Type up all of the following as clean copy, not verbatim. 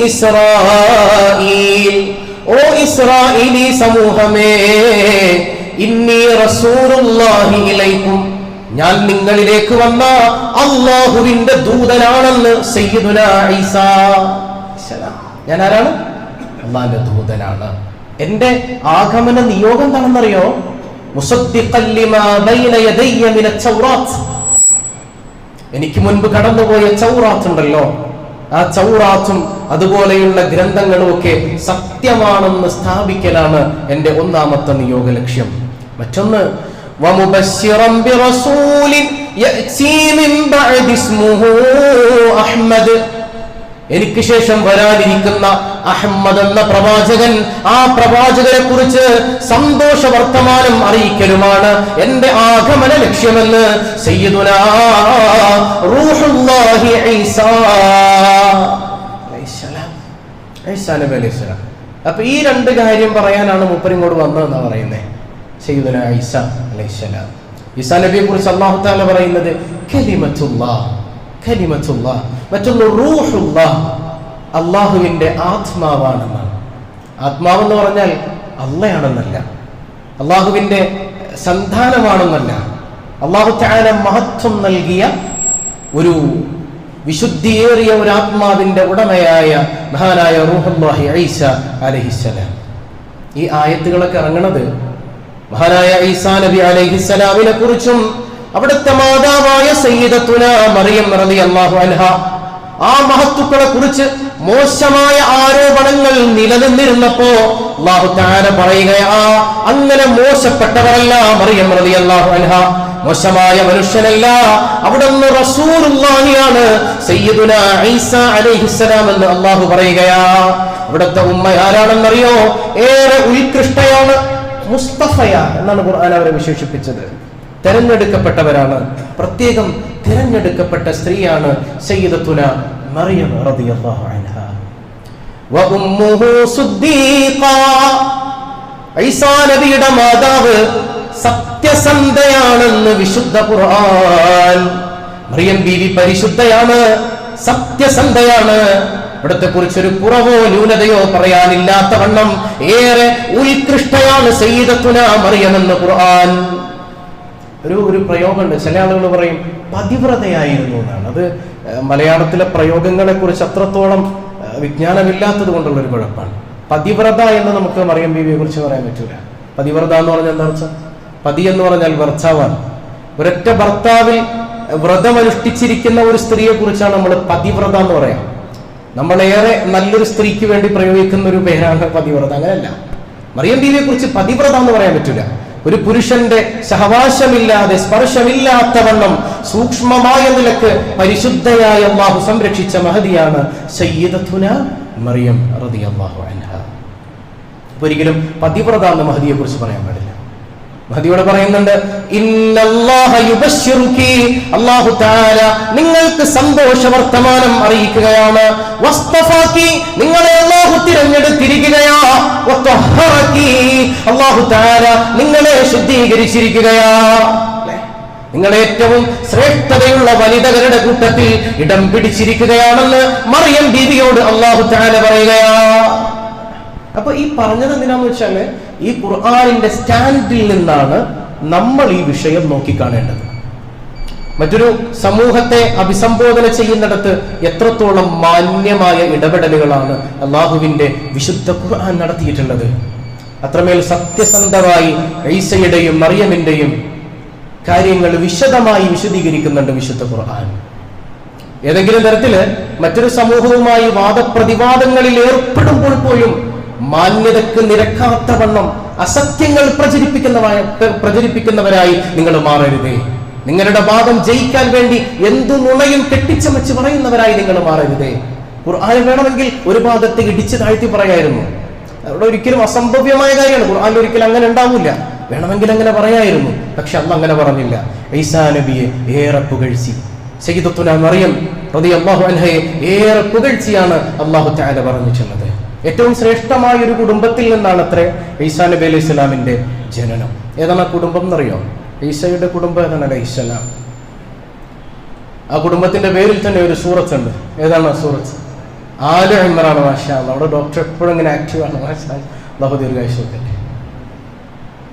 ഇസ്രായീൽ, ഓ Israeli സമൂഹമേ, ഇന്നി റസൂലുള്ളാഹി ഇലൈക്കും, ഞാൻ നിങ്ങളിലേക്ക് വന്ന അല്ലാഹുവിന്റെ ദൂതനാണെന്ന് സയ്യിദുനാ ഈസാ സലാം. ഞാൻ ആരാണ്? അല്ലാഹുവിന്റെ ദൂതനാണ്. എന്റെ ആഗമന നിയോഗം എന്താണെന്നറിയോ? മുസദ്ദിഖൻ ലിമാ ബൈന യദയ്യ മിനത് തൗറാത്ത്, എനിക്ക് മുൻപ് കടന്നുപോയ ചൗറാത്ത് ഉണ്ടല്ലോ, ആ ചൗറാത്തും അതുപോലെയുള്ള ഗ്രന്ഥങ്ങളും ഒക്കെ സത്യമാണെന്ന് സ്ഥാപിക്കലാണ് എന്റെ ഒന്നാമത്തെ നിയോഗ ലക്ഷ്യം. മറ്റൊന്ന്, വമുബശ്ശിറൻ ബിറസൂലിൻ യഅതി മിൻ ബഅദി ഇസ്മുഹു അഹ്മദ്, എനിക്ക് ശേഷം വരാനിരിക്കുന്ന അഹ്മദ് എന്ന പ്രവാചകൻ, ആ പ്രവാചകനെ കുറിച്ച് സന്തോഷ വർത്തമാനം അറിയിക്കലുമാണ് എന്റെ ആഗമന ലക്ഷ്യമെന്ന് സയ്യിദുനാ റൂഹുല്ലാഹി ഈസാ നബി അലൈഹിസ്സലാം. അപ്പൊ ഈ രണ്ട് കാര്യം പറയാനാണ് മൂപ്പർ ഇങ്ങോട്ട് വന്നതെന്നാ പറയുന്നത്. സയ്യിദുനാ ഈസാ അലൈഹിസ്സലാം, ഈസാ നബിയെ കുറിച്ച് അല്ലാഹു തആല പറയുന്നത് കലിമത്തുല്ലാഹ്, കലിമത്തുല്ലാഹ്. മറ്റൊന്ന് റൂഹുല്ലാഹ്, അള്ളാഹുവിന്റെ ആത്മാവാണെന്നാണ്. ആത്മാവെന്ന് പറഞ്ഞാൽ അള്ളയാണെന്നല്ല, അള്ളാഹുവിന്റെ സന്താനമാണെന്നല്ല, അള്ളാഹു തആല മഹത്വം നൽകിയ ഒരു വിശുദ്ധിയേറിയ ഒരു ആത്മാവിന്റെ ഉടമയായ മഹാനായ റൂഹുല്ലാഹി ഈസാ അലൈഹിസ്സലാം. ഈ ആയത്തുകളൊക്കെ ഇറങ്ങുന്നത് മഹാനായ ഈസാ നബി അലൈഹിസ്സലാമിനെ കുറിച്ചും അവിടുത്തെ മാതാവായ സയ്യിദത്തുനാ മറിയം റളിയല്ലാഹു അൻഹ, ആ മഹത്തുക്കളെ കുറിച്ച് മോശമായ ആരോപണങ്ങൾ നിലനിന്നിരുന്നപ്പോ അല്ലാഹു തആല പറയുകയാ, അങ്ങനെ മോശപ്പെട്ടവരല്ല മറിയം റളിയല്ലാഹു അൻഹ, മോശമായ മനുഷ്യനല്ല, അവിടുന്ന് റസൂലുള്ളാഹിയാണ്, സയ്യിദുനാ ഈസാ അലൈഹിസ്സലാം എന്ന് അല്ലാഹു പറയുകയാ. അവിടുത്തെ ഉമ്മ ആരാണെന്നറിയോ? ഏറെ ഉത്കൃഷ്ടയാണ്, മുസ്തഫയ എന്നാണ് ഖുർആൻ അവരെ വിശേഷിപ്പിച്ചത്. തെരഞ്ഞെടുക്കപ്പെട്ടവരാണ്, പ്രത്യേകം തിരഞ്ഞെടുക്കപ്പെട്ട സ്ത്രീയാണ് സയ്യിദത്തുനാ മറിയം റളിയല്ലാഹു അൻഹ. വ ഉമ്മുഹു സിദ്ദീഖ, ഈസാ നബിയുടെ മാതാവ് സത്യസന്ധയാണെന്ന് വിശുദ്ധ ഖുർആൻ. മറിയം ബീവി പരിശുദ്ധയാണ്, സത്യസന്ധയാണ്. ഇവിടത്തെ കുറിച്ചൊരു കുറവോ ന്യൂനതയോ പറയാനില്ലാത്ത വണ്ണം ഏറെ ഉത്കൃഷ്ടയാണ് സയ്യിദത്തുനാ മറിയം എന്ന് ഖുർആൻ. ഒരു പ്രയോഗമുണ്ട്, ചില ആളുകൾ പറയും പതിവ്രതയായിരുന്നു എന്നാണ്. അത് മലയാളത്തിലെ പ്രയോഗങ്ങളെ കുറിച്ച് അത്രത്തോളം വിജ്ഞാനമില്ലാത്തത് കൊണ്ടുള്ള ഒരു കുഴപ്പമാണ്. പതിവ്രത എന്ന് നമുക്ക് മറിയം ബീവിയെ കുറിച്ച് പറയാൻ പറ്റൂല. പതിവ്രത എന്ന് പറഞ്ഞാൽ എന്താ അർത്ഥം? പതി എന്ന് പറഞ്ഞാൽ ഭർത്താവാണ്. ഒരൊറ്റ ഭർത്താവിൽ വ്രതമനുഷ്ഠിച്ചിരിക്കുന്ന ഒരു സ്ത്രീയെ കുറിച്ചാണ് നമ്മൾ പതിവ്രത എന്ന് പറയാം. നമ്മളേറെ നല്ലൊരു സ്ത്രീക്ക് വേണ്ടി പ്രയോഗിക്കുന്ന ഒരു പേരാണ് പതിവ്രത. അങ്ങനെയല്ല, മറിയം ബീവിയെ കുറിച്ച് പതിവ്രത എന്ന് പറയാൻ പറ്റൂല. ഒരു പുരുഷന്റെ സഹവാസമില്ലാതെ സ്പർശമില്ലാത്ത വണ്ണം സൂക്ഷ്മമായ നിലക്ക് പരിശുദ്ധയായ അല്ലാഹു സംരക്ഷിച്ച മഹദിയാണ് സയ്യിദത്തുനാ മറിയം റളിയല്ലാഹു അൻഹ. ഒരിക്കലും പതിവ്രത എന്ന മഹദിയെ കുറിച്ച് പറയാൻ പാടില്ല. മഹദിയോട് പറയുന്നുണ്ട്, ഇന്നല്ലാഹ യുബശ്ശിറുകി, അല്ലാഹു തആല നിങ്ങൾക്ക് സന്തോഷ വർത്തമാനം അറിയിക്കുകയാണ്. വസ്തഫാകി, നിങ്ങളെ അല്ലാഹു തിരഞ്ഞെടുത്തിരിക്കുകയാ. വതഹറകി, അല്ലാഹു തആല നിങ്ങളെ ശുദ്ധീകരിച്ചിരിക്കുകയാ. നിങ്ങൾ ഏറ്റവും ശ്രേഷ്ഠതയുള്ള വനിതകളുടെ കൂട്ടത്തിൽ ഇടം പിടിച്ചിരിക്കുകയാണെന്ന് മറിയം ബീവിയോട് അല്ലാഹു തആല പറയുകയാ. അപ്പൊ ഈ പറഞ്ഞത് എന്തിനാന്ന് വെച്ചാല്, ഈ ഖുർആനിന്റെ സ്റ്റാൻഡിൽ നിന്നാണ് നമ്മൾ ഈ വിഷയം നോക്കിക്കാണേണ്ടത്. മറ്റൊരു സമൂഹത്തെ അഭിസംബോധന ചെയ്യുന്നിടത്ത് എത്രത്തോളം മാന്യമായ ഇടപെടലുകളാണ് അല്ലാഹുവിന്റെ വിശുദ്ധ ഖുർആൻ നടത്തിയിട്ടുള്ളത്. അത്രമേൽ സത്യസന്ധമായി ഈസയുടെയും മറിയമിന്റെയും കാര്യങ്ങൾ വിശദമായി വിശദീകരിക്കുന്നുണ്ട് വിശുദ്ധ ഖുർആൻ. ഏതെങ്കിലും തരത്തില് മറ്റൊരു സമൂഹവുമായി വാദപ്രതിവാദങ്ങളിൽ ഏർപ്പെടുമ്പോൾ പോലും മാന്യതക്ക് നിരക്കാത്ത വണ്ണം അസത്യങ്ങൾ പ്രചരിപ്പിക്കുന്നവരായി നിങ്ങൾ മാറരുതേ. നിങ്ങളുടെ വാദം ജയിക്കാൻ വേണ്ടി എന്തു നുണയും കെട്ടിച്ചമച്ച് പറയുന്നവരായി നിങ്ങൾ മാറരുതേ. ഖുർആൻ വേണമെങ്കിൽ ഒരു ഭാഗത്ത് ഇടിച്ചു താഴ്ത്തി പറയായിരുന്നു. അവിടെ ഒരിക്കലും അസംഭവ്യമായ കാര്യമാണ്. ഖുർആനിൽ ഒരിക്കലും അങ്ങനെ ഉണ്ടാവില്ല. വേണമെങ്കിൽ അങ്ങനെ പറയായിരുന്നു. പക്ഷെ അല്ലാഹ് അങ്ങനെ പറഞ്ഞില്ല. ഈസാ നബിയെ ഏറെ പുകഴ്ചി, സയ്യിദത്തുനാ മറിയം റളിയല്ലാഹു അൻഹയെ ഏറെ പുകഴ്ചിയാണ് അല്ലാഹു തആല പറഞ്ഞിട്ടുള്ളത്. ഏറ്റവും ശ്രേഷ്ഠമായ ഒരു കുടുംബത്തിൽ നിന്നാണ് അത്രേ ഈസാ നബി അലൈഹി സ്വലാമിന്റെ ജനനം. ഏതാണ് ആ കുടുംബം എന്നറിയോ? ഈസയുടെ കുടുംബം ഏതാണ്? അലൈഹിസ്സലാം. ആ കുടുംബത്തിന്റെ പേരിൽ തന്നെ ഒരു സൂറത്ത് ഉണ്ട്. ഏതാണ് ആ സൂറത്ത്? ആലു ഇമ്രാൻ, മാഷാ അല്ലാഹ്. നമ്മുടെ ഡോക്ടർ എപ്പോഴും ഇങ്ങനെ ആക്റ്റീവാണ്, മാഷാ അല്ലാഹ്. അല്ലാഹു ദീർഘായുസ്സ് കൊടുക്കട്ടെ,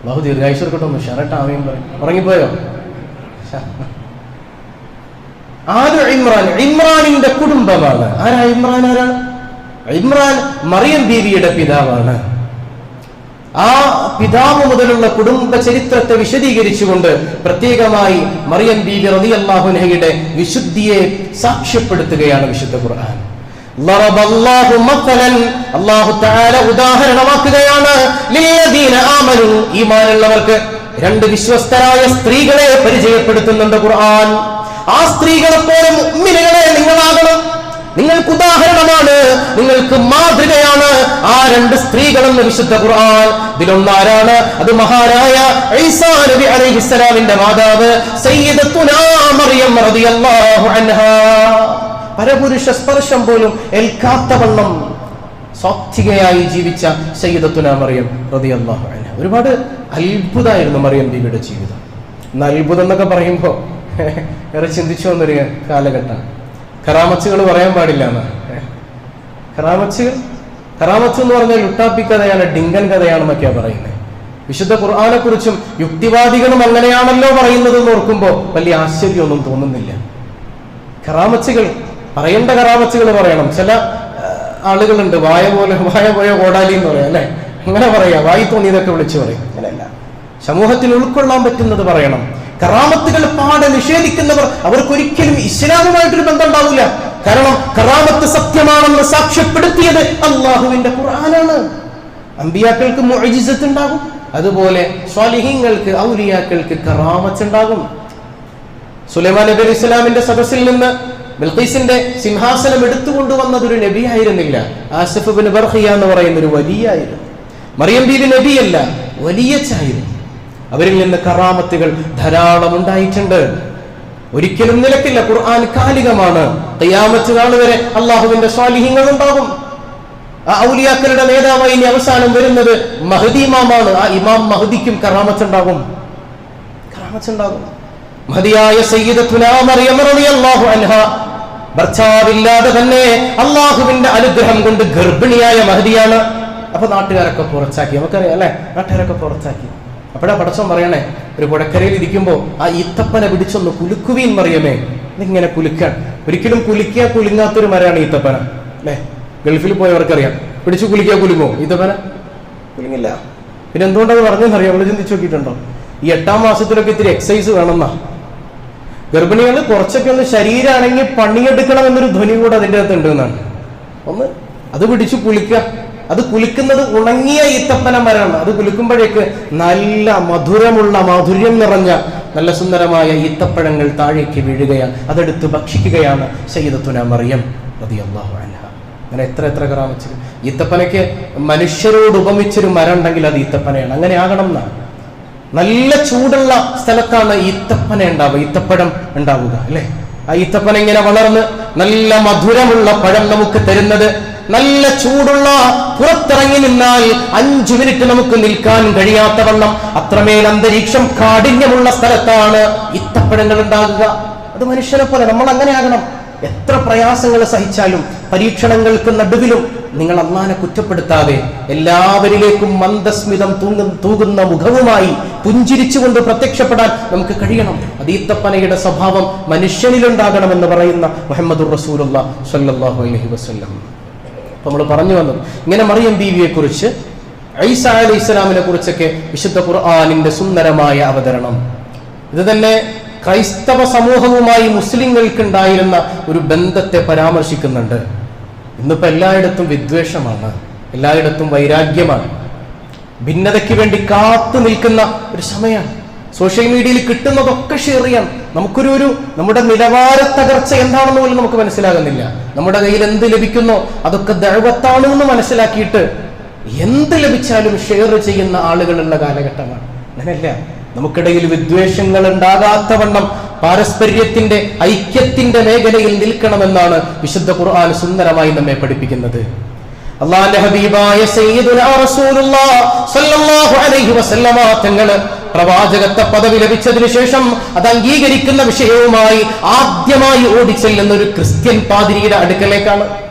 അല്ലാഹു ദീർഘായുസ്സ് കൊടുക്കട്ടെ. ഉഷാറായിട്ട് ആമീൻ പറയും. ഉറങ്ങിപ്പോയോ? ആലു ഇമ്രാൻ, ഇമ്രാനിന്റെ കുടുംബമാണ്. ആരാ ഇമ്രാൻ? ആരാണ് ഇമ്രാൻ? മറിയം ബീവിയുടെ പിതാവാണ്. ആ പിതാവ് മുതലുള്ള കുടുംബ ചരിത്രത്തെ വിശദീകരിച്ചുകൊണ്ട് പ്രത്യേകമായി മറിയം ബീവി റളിയല്ലാഹു അൻഹയുടെ വിശുദ്ധിയെ സാക്ഷ്യപ്പെടുത്തുകയാണ് വിശുദ്ധ ഖുർആൻ. അല്ലാഹു തആല ഉദാഹരണമാക്കുകയാണ് ലില്ലദീന ആമനു, ഈമാനുള്ളവർക്ക്. രണ്ട് വിശ്വസ്തരായ സ്ത്രീകളെ പരിചയപ്പെടുത്തുന്നുണ്ട് ഖുർആൻ. ആ സ്ത്രീകളെ പോലെ മുഅ്മിനുകളെ നിങ്ങളാകണം. നിങ്ങൾക്ക് ഉദാഹരണമാണ്, നിങ്ങൾക്ക് മാതൃകയാണ് ആ രണ്ട് സ്ത്രീകളെന്ന് വിശുദ്ധ ഖുർആൻ. ഇതിലൊന്നാരാണ്? അത് മഹാനായ ഈസാ നബി അലൈഹിസ്സലാമിന്റെ മാതാവ് സയ്യിദത്തുനാ മറിയം റളിയല്ലാഹു അൻഹാ. പരപുരുഷ സ്പർശം പോലും ഏൽക്കാത്തവണ്ണം സാത്വികയായി ജീവിച്ച സയ്യിദത്തുനാ മറിയം റളിയല്ലാഹു അൻഹാ. ഒരുപാട് അത്ഭുതമായിരുന്നു മറിയം ബീവിയുടെ ജീവിതം. ഇന്ന് അത്ഭുതം എന്നൊക്കെ പറയുമ്പോൾ ഏറെ ചിന്തിച്ചു വന്നൊരു കാലഘട്ടമാണ്. കറാമത്തുകൾ പറയാൻ പാടില്ല എന്നാണ്. കറാമത്ത് എന്ന് പറഞ്ഞാൽ ലുട്ടാപ്പി കഥയാണ്, ഡിങ്കൻ കഥയാണെന്നൊക്കെയാ പറയുന്നത്. വിശുദ്ധ ഖുർആനെ കുറിച്ചും യുക്തിവാദികളും അങ്ങനെയാണല്ലോ പറയുന്നത് എന്ന് ഓർക്കുമ്പോൾ വലിയ ആശ്ചര്യമൊന്നും തോന്നുന്നില്ല. കറാമത്തുകൾ പറയേണ്ട കറാമത്തുകൾ പറയണം. ചില ആളുകളുണ്ട് വായ പോയ കോടാലി എന്ന് പറയാം, അല്ലെ? അങ്ങനെ പറയാ, വായി തോന്നിയതൊക്കെ വിളിച്ചു പറയും. അങ്ങനെയല്ല, സമൂഹത്തിൽ ഉൾക്കൊള്ളാൻ പറ്റുന്നത് പറയണം. കറാമത്തുകൾ പാടെ നിഷേധിക്കുന്നവർ അവർക്കൊരിക്കലും ഇസ്ലാമുമായിട്ടൊരു ബന്ധം ഉണ്ടാവില്ല. കാരണം കറാമത്ത് സത്യമാണെന്ന് സാക്ഷ്യപ്പെടുത്തിയത് അള്ളാഹുവിന്റെ ഖുർആനാണ്. അമ്പിയാക്കൾക്ക് മുഅ്ജിസത്ത് ഉണ്ടാകും, അതുപോലെ സ്വാലിഹീങ്ങൾക്ക് ഔലിയാക്കൾക്ക് കറാമത്ത് ഉണ്ടാകും. സുലൈമാൻ നബി അലൈഹി സ്വലാമിന്റെ സദസ്സിൽ നിന്ന് ബിൽഖീസിന്റെ സിംഹാസനം എടുത്തുകൊണ്ടുവന്നത് ഒരു നബി ആയിരുന്നില്ല, ആസിഫ് ഇബ്നു ബർഖിയ എന്ന് പറയുന്ന ഒരു വലിയായിരുന്നു. മറിയം ബീവി നബിയല്ല, വലിയച്ചായിരുന്നു. അവരിൽ നിന്ന് കറാമത്തുകൾ ധാരാളം ഉണ്ടായിട്ടുണ്ട്. ഒരിക്കലും നിലക്കില്ല. ഖുർആൻ കാലികമാണ്. ഖിയാമത്ത് നാൾ വരെ അള്ളാഹുവിന്റെ സ്വാലിഹീങ്ങൾ ഉണ്ടാകും. ആ ഔലിയാക്കളുടെ നേതാവായി ഇനി അവസാനം വരുന്നത് മഹ്ദി ഇമാമാണ്. ആ ഇമാം മഹ്ദിക്കും കറാമത്ത് ഉണ്ടാകും. മഹദിയായ സയ്യിദത്തുനാ മറിയം റളിയല്ലാഹു അൻഹാ ഭർത്താവില്ലാതെ തന്നെ അള്ളാഹുവിന്റെ അനുഗ്രഹം കൊണ്ട് ഗർഭിണിയായ മഹദിയാണ്. അപ്പൊ നാട്ടുകാരൊക്കെ പുറത്താക്കി, നമുക്കറിയാം അല്ലെ? നാട്ടുകാരൊക്കെ പുറത്താക്കി. അപ്പോഴാ പടച്ചോൻ പറയണേ, ഒരു പുഴക്കരയിൽ ഇരിക്കുമ്പോ ആ ഈത്തപ്പനെ പിടിച്ചൊന്ന് കുലുക്കുവീൻ മറിയമേ. ഇതിങ്ങനെ കുലുക്കാൻ, ഒരിക്കലും കുലുങ്ങാത്തൊരു മരമാണ് ഈത്തപ്പന, അല്ലെ? ഗൾഫിൽ പോയവർക്കറിയാം, പിടിച്ചു കുലുക്കിയാ കുലുങ്ങോ? ഈത്തപ്പന കുലുങ്ങില്ല. പിന്നെ എന്തുകൊണ്ടത് പറഞ്ഞെന്നറിയാം? അവള് ചിന്തിച്ചു നോക്കിയിട്ടുണ്ടോ? ഈ 8ാം മാസത്തിലൊക്കെ ഇത്തിരി എക്സസൈസ് വേണമെന്നാ. ഗർഭിണികൾ കുറച്ചൊക്കെ ഒന്ന് ശരീരമാണെങ്കിൽ പണിയെടുക്കണം എന്നൊരു ധ്വനി കൂടെ അതിൻ്റെ അകത്ത് ഉണ്ട് എന്നാണ്. ഒന്ന് അത് പിടിച്ചു കുലുക്കുക. അത് കുലുക്കുന്നത് ഉണങ്ങിയ ഈത്തപ്പന മരമാണ്. അത് കുലുക്കുമ്പോഴേക്ക് നല്ല മാധുര്യം നിറഞ്ഞ നല്ല സുന്ദരമായ ഈത്തപ്പഴങ്ങൾ താഴേക്ക് വീഴുകയാണ്. അതെടുത്ത് ഭക്ഷിക്കുകയാണ് സയ്യിദത്തുനാ മറിയം റളിയല്ലാഹു അൻഹ. അങ്ങനെ എത്ര കറാമത്ത്. ഈത്തപ്പനയ്ക്ക് മനുഷ്യരോട് ഉപമിച്ചൊരു മരം ഉണ്ടെങ്കിൽ അത് ഈത്തപ്പനയാണ്. അങ്ങനെ ആകണം എന്നാണ്. നല്ല ചൂടുള്ള സ്ഥലത്താണ് ഈത്തപ്പന ഉണ്ടാവുക, ഈത്തപ്പഴം ഉണ്ടാവുക, അല്ലെ? ആ ഈത്തപ്പന ഇങ്ങനെ വളർന്ന് നല്ല മധുരമുള്ള പഴം നമുക്ക് തരുന്നത്, നല്ല ചൂടുള്ള, പുറത്തിറങ്ങി നിന്നാൽ 5 മിനിറ്റ് നമുക്ക് നിൽക്കാൻ കഴിയാത്തവണ്ണം അത്രമേൽ അന്തരീക്ഷം കാഠിന്യമുള്ള സ്ഥലത്താണ് ഈത്തപ്പഴങ്ങൾ ഉണ്ടാകുക. അത് മനുഷ്യനെ പോലെ നമ്മൾ അങ്ങനെ ആകണം. എത്ര പ്രയാസങ്ങൾ സഹിച്ചാലും പരീക്ഷണങ്ങൾക്ക് നടുവിലും നിങ്ങൾ അല്ലാഹുവിനെ കുറ്റപ്പെടുത്താതെ എല്ലാവരിലേക്കും മന്ദസ്മിതം തൂകുന്ന മുഖവുമായി പുഞ്ചിരിച്ചുകൊണ്ട് പ്രത്യക്ഷപ്പെടാൻ നമുക്ക് കഴിയണം. അത് ഈത്തപ്പനയുടെ സ്വഭാവം മനുഷ്യനിലുണ്ടാകണമെന്ന് പറയുന്ന മുഹമ്മദുർ റസൂലുള്ളാഹി സ്വല്ലല്ലാഹു അലൈഹി വസല്ലം. നമ്മൾ പറഞ്ഞു വന്നത് ഇങ്ങനെ മറിയം ബീവിയെ കുറിച്ച്, ഈസാ അലൈഹിസ്സലാമിനെ കുറിച്ചൊക്കെ വിശുദ്ധ ഖുർആനിന്റെ സുന്ദരമായ അവതരണം. ഇത് തന്നെ ക്രൈസ്തവ സമൂഹവുമായി മുസ്ലിങ്ങൾക്കുണ്ടായിരുന്ന ഒരു ബന്ധത്തെ പരാമർശിക്കുന്നുണ്ട്. ഇന്നിപ്പോ എല്ലായിടത്തും വിദ്വേഷമാണ്, എല്ലായിടത്തും വൈരാഗ്യമാണ്, ഭിന്നതയ്ക്ക് വേണ്ടി കാത്തു നിൽക്കുന്ന ഒരു സമയമാണ്. സോഷ്യൽ മീഡിയയിൽ കിട്ടുന്നതൊക്കെ ഷെയർ ചെയ്യാം. നമ്മുടെ നിലവാര തകർച്ച എന്താണെന്ന് പോലും നമുക്ക് മനസ്സിലാകുന്നില്ല. നമ്മുടെ കയ്യിൽ എന്ത് ലഭിക്കുന്നോ അതൊക്കെ ദഅവത്താണ് എന്ന് മനസ്സിലാക്കിയിട്ട് എന്ത് ലഭിച്ചാലും ഷെയർ ചെയ്യുന്ന ആളുകളുള്ള കാലഘട്ടമാണ്. അങ്ങനെയല്ല, നമുക്കിടയിൽ വിദ്വേഷങ്ങൾ ഉണ്ടാകാത്തവണ്ണം പാരസ്പര്യത്തിന്റെ ഐക്യത്തിന്റെ മേഖലയിൽ നിൽക്കണമെന്നാണ് വിശുദ്ധ ഖുർആൻ സുന്ദരമായി നമ്മെ പഠിപ്പിക്കുന്നത്. അല്ലാഹുവിന്റെ ഹബീബായ സയ്യിദുനാ റസൂലുള്ളാഹി സ്വല്ലല്ലാഹു അലൈഹി വസല്ലമ തങ്ങൾ പ്രവാചകത്വ പദവി ലഭിച്ചതിനു ശേഷം അത് അംഗീകരിക്കുന്ന വിഷയവുമായി ആദ്യമായി ഓടിച്ചെല്ലുന്ന ഒരു ക്രിസ്ത്യൻ പാതിരിയുടെ അടുക്കലേക്കാണ്.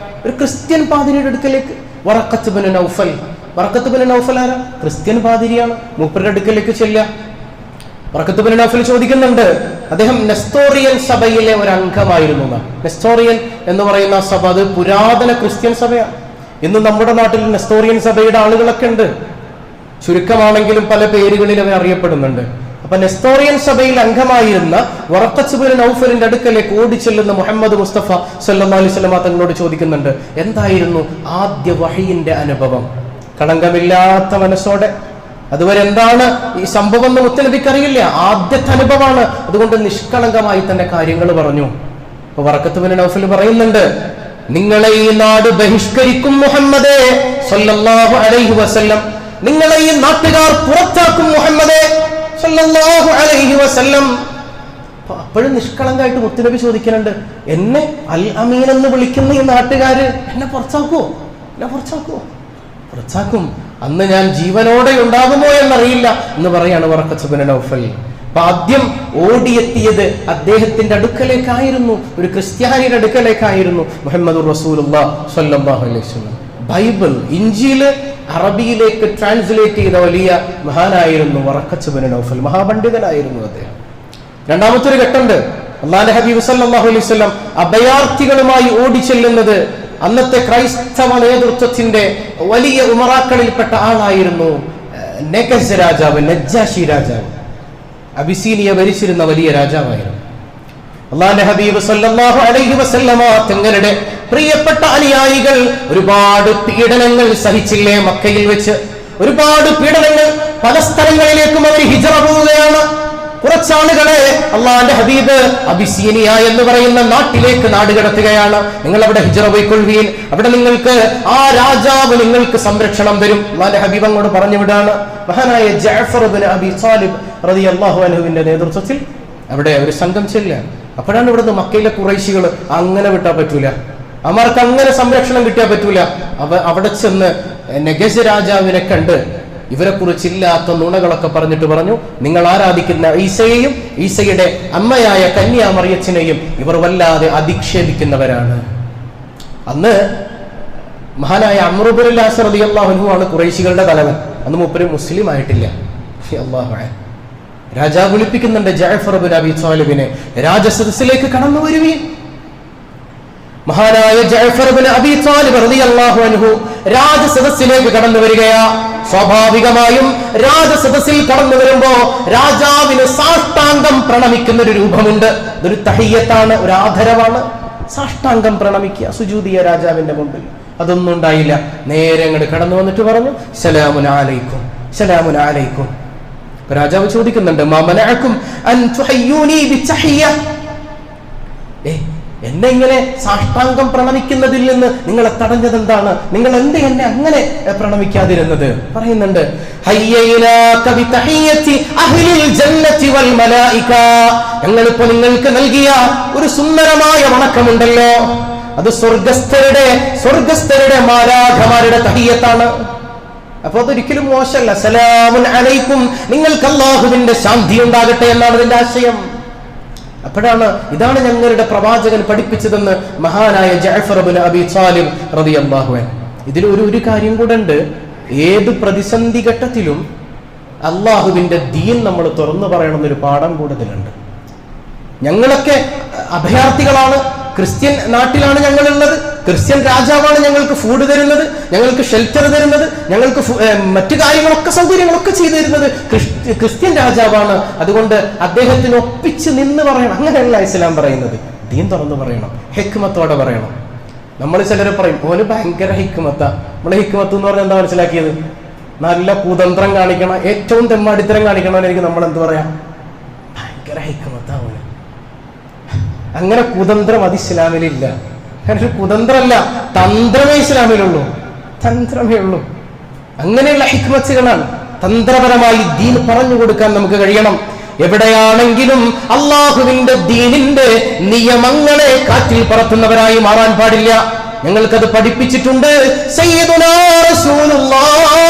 ഒരു ക്രിസ്ത്യൻ പാതിരിയുടെ അടുക്കലേക്ക്. വറഖത്ത് ഇബ്നു നൗഫൽ. വറഖത്ത് ഇബ്നു നൗഫൽ ആരാ? ക്രിസ്ത്യൻ പാതിരിയാണ്. മൂപ്പരുടെ അടുക്കലേക്ക് ചെല്ലുക. വറഖത്ത് ഇബ്നു നൗഫൽ ചോദിക്കുന്നുണ്ട്, അദ്ദേഹം നെസ്തോറിയൻ സഭയിലെ ഒരു അംഗമായിരുന്നു. നെസ്തോറിയൻ എന്ന് പറയുന്ന സഭ അത് പുരാതന ക്രിസ്ത്യൻ സഭയാണ്. ഇന്ന് നമ്മുടെ നാട്ടിൽ നെസ്തോറിയൻ സഭയുടെ ആളുകളൊക്കെ ഉണ്ട്. ചുരുക്കമാണെങ്കിലും പല പേരുകളിൽ അവർ അറിയപ്പെടുന്നുണ്ട്. അപ്പൊ നെസ്തോറിയൻ സഭയിൽ അംഗമായിരുന്ന വറഖത്ത് ഇബ്നു നൗഫലിന്റെ അടുക്കലേക്ക് ഓടിച്ചെല്ലുന്ന മുഹമ്മദ് മുസ്തഫ സല്ലല്ലാഹു അലൈഹി വസല്ലം തങ്ങളോട് ചോദിക്കുന്നുണ്ട്, എന്തായിരുന്നു ആദ്യ വഹയിന്റെ അനുഭവം? കളങ്കമില്ലാത്ത മനസ്സോടെ. അതുവരെ എന്താണ് ഈ സംഭവം എന്ന് മുത്തനബിക്ക് അറിയില്ല, ആദ്യത്തെ അനുഭവമാണ്. അതുകൊണ്ട് നിഷ്കളങ്കമായി തന്നെ കാര്യങ്ങൾ പറഞ്ഞു. അപ്പൊ വറഖത്ത് ഇബ്നു നൗഫൽ പറയുന്നുണ്ട്, നിങ്ങളെ ഈ നാട് ബഹിഷ്കരിക്കും മുഹമ്മദേ സല്ലല്ലാഹു അലൈഹി വസല്ലം, നിങ്ങളെ ഈ നാട്ടുകാർ പുറത്താക്കും മുഹമ്മദേ സല്ലല്ലാഹു അലൈഹി വസല്ലം. അപ്പോഴും നിഷ്കളങ്കമായിട്ട് മുത്തുനബി ചോദിക്കുന്നുണ്ട്, എന്നെ അൽ അമീൻ എന്ന് വിളിക്കുന്ന ഈ നാട്ടുകാര് എന്നെ പുറത്താക്കുവോ? എന്നെ പുറത്താക്കുവോ? പുറത്താക്കും. അന്ന് ഞാൻ ജീവനോടെ ഉണ്ടാകുമോ എന്നറിയില്ല എന്ന് പറയാണ് വറഖത്ത് ഇബ്നു നൗഫൽ. അപ്പൊ ആദ്യം ഓടിയെത്തിയത് അദ്ദേഹത്തിന്റെ അടുക്കലേക്കായിരുന്നു, ഒരു ക്രിസ്ത്യാനിയുടെ അടുക്കലേക്കായിരുന്നു. മുഹമ്മദുർ റസൂലുള്ളാഹി സ്വല്ലല്ലാഹു അലൈഹി വസല്ലം. ബൈബിൾ, ഇഞ്ചീല് അറബിയിലേക്ക് ട്രാൻസ്ലേറ്റ് ചെയ്ത വലിയ മഹാനായിരുന്നു വറഖത്ത് ഇബ്നു നൗഫൽ. മഹാപണ്ഡിതനായിരുന്നു അദ്ദേഹം. രണ്ടാമത്തെ ഒരു ഘട്ടമുണ്ട്. അല്ലാഹുവിന്റെ ഹബീബ് സല്ലല്ലാഹു അലൈഹി വസല്ലം അഭയാർത്ഥികളുമായി ഓടിച്ചെല്ലുന്നത് അന്നത്തെ ക്രൈസ്തവ നേതൃത്വത്തിന്റെ വലിയ ഉമറാക്കളിൽപ്പെട്ട ആളായിരുന്നു നെഗസ് രാജാവ്, നജ്ജാശി രാജാവ്. അബിസീനിയ ഭരിച്ചിരുന്ന വലിയ രാജാവായിരുന്നു. അല്ലാഹുവിന്റെ ഹബീബ് സല്ലല്ലാഹു അലൈഹി വസല്ലമ തങ്ങളുടെ പ്രിയപ്പെട്ട അനുയായികൾ ഒരുപാട് പീഡനങ്ങൾ സഹിച്ചില്ലേ? മക്കയിൽ വെച്ച് ഒരുപാട് പീഡനങ്ങൾ. പല സ്ഥലങ്ങളിലേക്കും അവർ ഹിജ്റ പോവുകയാണ്. കുറച്ചാളുകളെ അള്ളാന്റെ ഹബീബ് അബിസീനിയ എന്ന് പറയുന്ന നാട്ടിലേക്ക് നാടുകടത്തുകയാണ്. നിങ്ങൾ അവിടെ ഹിജ്റ പോയിക്കൊള്ളുകയും അവിടെ നിങ്ങൾക്ക് ആ രാജാവ് നിങ്ങൾക്ക് സംരക്ഷണം തരും. അള്ളാന്റെ ഹബീബ് അങ്ങോട്ട് പറഞ്ഞു വിടാണ്. മഹാനായ ജഅഫർ ഇബ്നു അബി ത്വാലിബ് റളിയല്ലാഹു അൻഹുവിന്റെ നേതൃത്വത്തിൽ അവിടെ ഒരു സംഘം ചെല്ലുകയാണ്. അപ്പോഴാണ് ഇവിടുന്ന് മക്കയിലെ ഖുറൈശികൾ അങ്ങനെ വിട്ടാൽ പറ്റൂല, അവർക്ക് അങ്ങനെ സംരക്ഷണം കിട്ടിയാൽ പറ്റൂല. അവിടെ ചെന്ന് നെഗസ് രാജാവിനെ കണ്ട് ഇവരെ കുറിച്ചില്ലാത്ത നുണകളൊക്കെ പറഞ്ഞിട്ട് പറഞ്ഞു, നിങ്ങൾ ആരാധിക്കുന്ന ഈസയെയും ഈസയുടെ അമ്മയായ കന്യാമറിയത്തിനെയും ഇവർ വല്ലാതെ അധിക്ഷേപിക്കുന്നവരാണ്. അന്ന് മഹാനായ അംർ ഇബ്നുൽ ആസ് റളിയല്ലാഹു അൻഹു ആണ് ഖുറൈശികളുടെ തലവൻ. അന്ന് മൂപ്പര് മുസ്ലിം ആയിട്ടില്ല. അല്ലാഹു രാജാവ് വിളിപ്പിക്കുന്നുണ്ട് ജഅഫർ ഇബ്നു അബി ത്വാലിബിനെ, രാജസദസ്സിലേക്ക് കടന്നു വരുവീൻ. മഹാനായ ജഅഫർ ഇബ്നു അബി ത്വാലിബ് റളിയല്ലാഹു അൻഹു രാജസദസ്സിലേക്ക് കടന്നു വരികയാ. സ്വാഭാവികമായും രാജസദസ്സിൽ കടന്നു വരുമ്പോ രാജാവിന് സാഷ്ടാംഗം പ്രണമിക്കുന്ന ഒരു രൂപമുണ്ട്. ഇതൊരു തഹിയ്യത്താണ്, ഒരു ആദരവാണ്. സാഷ്ടാംഗം പ്രണമിക്കുക സുജൂദിയ രാജാവിന്റെ മുമ്പിൽ. അതൊന്നും ഉണ്ടായില്ല. നേരെ അങ്ങോട്ട് കടന്നു വന്നിട്ട് പറഞ്ഞു, സലാമുൻ അലൈക്കും, സലാമുൻ അലൈക്കും. രാജാവ് ചോദിക്കുന്നുണ്ട്, മാ മനഅകും അൻ തുഹയ്യൂനി ബിതഹിയ്യ, എന്നെ ഇങ്ങനെ സാഷ്ടാംഗം പ്രണമിക്കുന്നതിൽ നിന്ന് നിങ്ങളെ തടഞ്ഞത് എന്താണ്? നിങ്ങൾ എന്ത് എന്നെ അങ്ങനെ പ്രണമിക്കാതിരുന്നത്? പറയുന്നുണ്ട്, ഞങ്ങളിപ്പോ നിങ്ങൾക്ക് നൽകിയ ഒരു സുന്ദരമായ വണക്കമുണ്ടല്ലോ, അത് സ്വർഗസ്ഥരുടെ മാലാഖമാരുടെ തഹിയ്യത്താണ്. അപ്പൊ അതൊരിക്കലും മോശമല്ല. സലാമുൻ അലൈക്കും, നിങ്ങൾക്ക് അല്ലാഹുവിന്റെ ശാന്തി ഉണ്ടാകട്ടെ എന്നാണ് അതിന്റെ ആശയം. അപ്പോഴാണ് ഇതാണ് ഞങ്ങളുടെ പ്രവാചകൻ പഠിപ്പിച്ചതെന്ന് മഹാനായ ജഅഫർ ഇബ്നു അബി ത്വാലിബ് റളിയല്ലാഹു അൻഹു. ഇതിൽ ഒരു കാര്യം കൂടെ ഉണ്ട്. ഏത് പ്രതിസന്ധി ഘട്ടത്തിലും അള്ളാഹുവിന്റെ ദീൻ നമ്മൾ തുറന്നു പറയണമെന്നൊരു പാഠം കൂടുതലുണ്ട്. ഞങ്ങളൊക്കെ അഭയാർത്ഥികളാണ്, ക്രിസ്ത്യൻ നാട്ടിലാണ് ഞങ്ങളുള്ളത്, ക്രിസ്ത്യൻ രാജാവാണ് ഞങ്ങൾക്ക് ഫുഡ് തരുന്നത്, ഞങ്ങൾക്ക് ഷെൽട്ടർ തരുന്നത്, ഞങ്ങൾക്ക് മറ്റു കാര്യങ്ങളൊക്കെ സൗകര്യങ്ങളൊക്കെ ചെയ്തു തരുന്നത് ക്രിസ്ത്യൻ രാജാവാണ്. അതുകൊണ്ട് അദ്ദേഹത്തിന് ഒപ്പിച്ച് നിന്ന് പറയണം. അങ്ങനെയല്ല ഇസ്ലാം പറയുന്നത്. ദീൻ തുറന്നു പറയണം, ഹിക്മത്തോടെ പറയണം. നമ്മൾ ചിലർ പറയും ഓന് ഭയങ്കര ഹിക്മത്താ. നമ്മളെ ഹിക്മത്ത് എന്ന് പറഞ്ഞാൽ എന്താ മനസ്സിലാക്കിയത്? നല്ല കുതന്ത്രം കാണിക്കണം, ഏറ്റവും തെമ്മാടിത്തരം കാണിക്കണമെന്നായിരിക്കും നമ്മൾ എന്ത് പറയാ, ഭയങ്കര ഹിക്മത്താ ഓന്. അങ്ങനെ കുതന്ത്രം അത് ഇസ്ലാമിലില്ല. ഒരു കുതന്ത്രമല്ല, തന്ത്രമേ ഇസ്ലാമിലുള്ളൂ. തന്ത്രമേ ഉള്ളൂ. അങ്ങനെയുള്ള ഹിക്മത്തുകളാണ്. തന്ത്രപരമായി ദീൻ പറഞ്ഞു കൊടുക്കാൻ നമുക്ക് കഴിയണം. എവിടെയാണെങ്കിലും അള്ളാഹുവിന്റെ ദീനിന്റെ നിയമങ്ങളെ കാറ്റിൽ പറത്തുന്നവരായി മാറാൻ പാടില്ല. ഞങ്ങൾക്കത് പഠിപ്പിച്ചിട്ടുണ്ട് സയ്യിദുനാ റസൂലുള്ളാഹി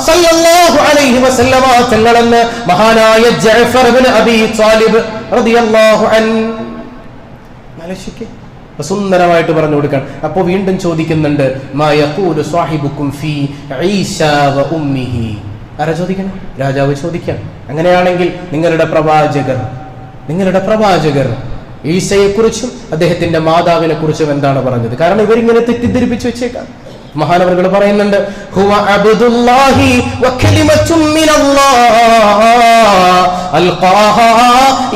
സ്വല്ലല്ലാഹു അലൈഹി വസല്ലമ തങ്ങളെന്ന് മഹാനായ ജഅഫർ ഇബ്നു അബി ത്വാലിബ് റളിയല്ലാഹു അൻഹു. സുന്ദരമായിട്ട് പറഞ്ഞു കൊടുക്കാൻ. അപ്പൊ വീണ്ടും ചോദിക്കുന്നുണ്ട്, മാ യഖൂലു സ്വാഹിബുക്കും ഫീ ഈസാ വ ഉമ്മിഹി. ആരാ ചോദിക്കണം? രാജാവ് ചോദിക്കാം. അങ്ങനെയാണെങ്കിൽ നിങ്ങളുടെ പ്രവാചകർ ഈസയെ കുറിച്ചും അദ്ദേഹത്തിന്റെ മാതാവിനെ കുറിച്ചും എന്താണ് പറഞ്ഞത്? കാരണം ഇവരിങ്ങനെ തെറ്റിദ്ധരിപ്പിച്ചു വെച്ചേക്കാം. മഹാനവറുകൾ പറയുന്നുണ്ട്, ഹുവ അബ്ദുല്ലാഹി വ കലിമത്തും മിനല്ലാഹ് അൽഖാഹാ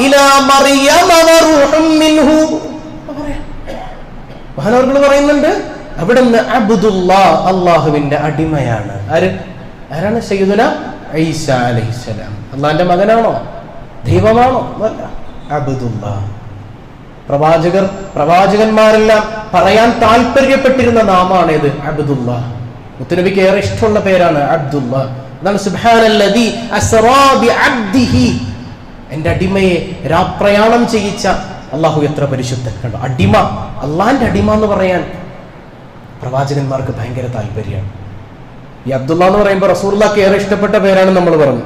ഇലാ മറിയമ വ റൂഹും മിൻഹു. മഹാനവറുകൾ പറയുന്നുണ്ട്, അവിടുന്ന് അബ്ദുല്ലാഹ്, അല്ലാഹുവിന്റെ അടിമയാണ്. ആരാണ്? സയ്യിദുന ഈസ അലൈഹിസ്സലാം. അല്ലാഹുവിന്റെ മകനാണോ? ദൈവമാണോ? അല്ല, അബ്ദുല്ലാഹ്. പ്രവാചകന്മാരെല്ലാം പറയാൻ താല്പര്യപ്പെട്ടിരുന്ന നാമാണ് ഇത്, അബ്ദുല്ലാഹ്. മുത്തുനബിക്ക് ഏറെ ഇഷ്ടമുള്ള പേരാണ് അബ്ദുല്ലാഹ്. അതാണ് സുബ്ഹാനല്ലദീ അസ്റാ ബിഅബ്ദിഹി. എന്റെ അടിമയെ രാപ്രയാണം ചെയ്യിച്ച അള്ളാഹു എത്ര പരിശുദ്ധൻ. കണ്ടോ, അടിമ, അള്ളാഹിന്റെ അടിമ എന്ന് പറയാൻ പ്രവാചകന്മാർക്ക് ഭയങ്കര താല്പര്യമാണ്. ഈ അബ്ദുള്ള എന്ന് പറയുമ്പോൾ റസൂലുള്ളാഹിക്ക് ഏറെ ഇഷ്ടപ്പെട്ട പേരാണ് നമ്മൾ പറഞ്ഞു.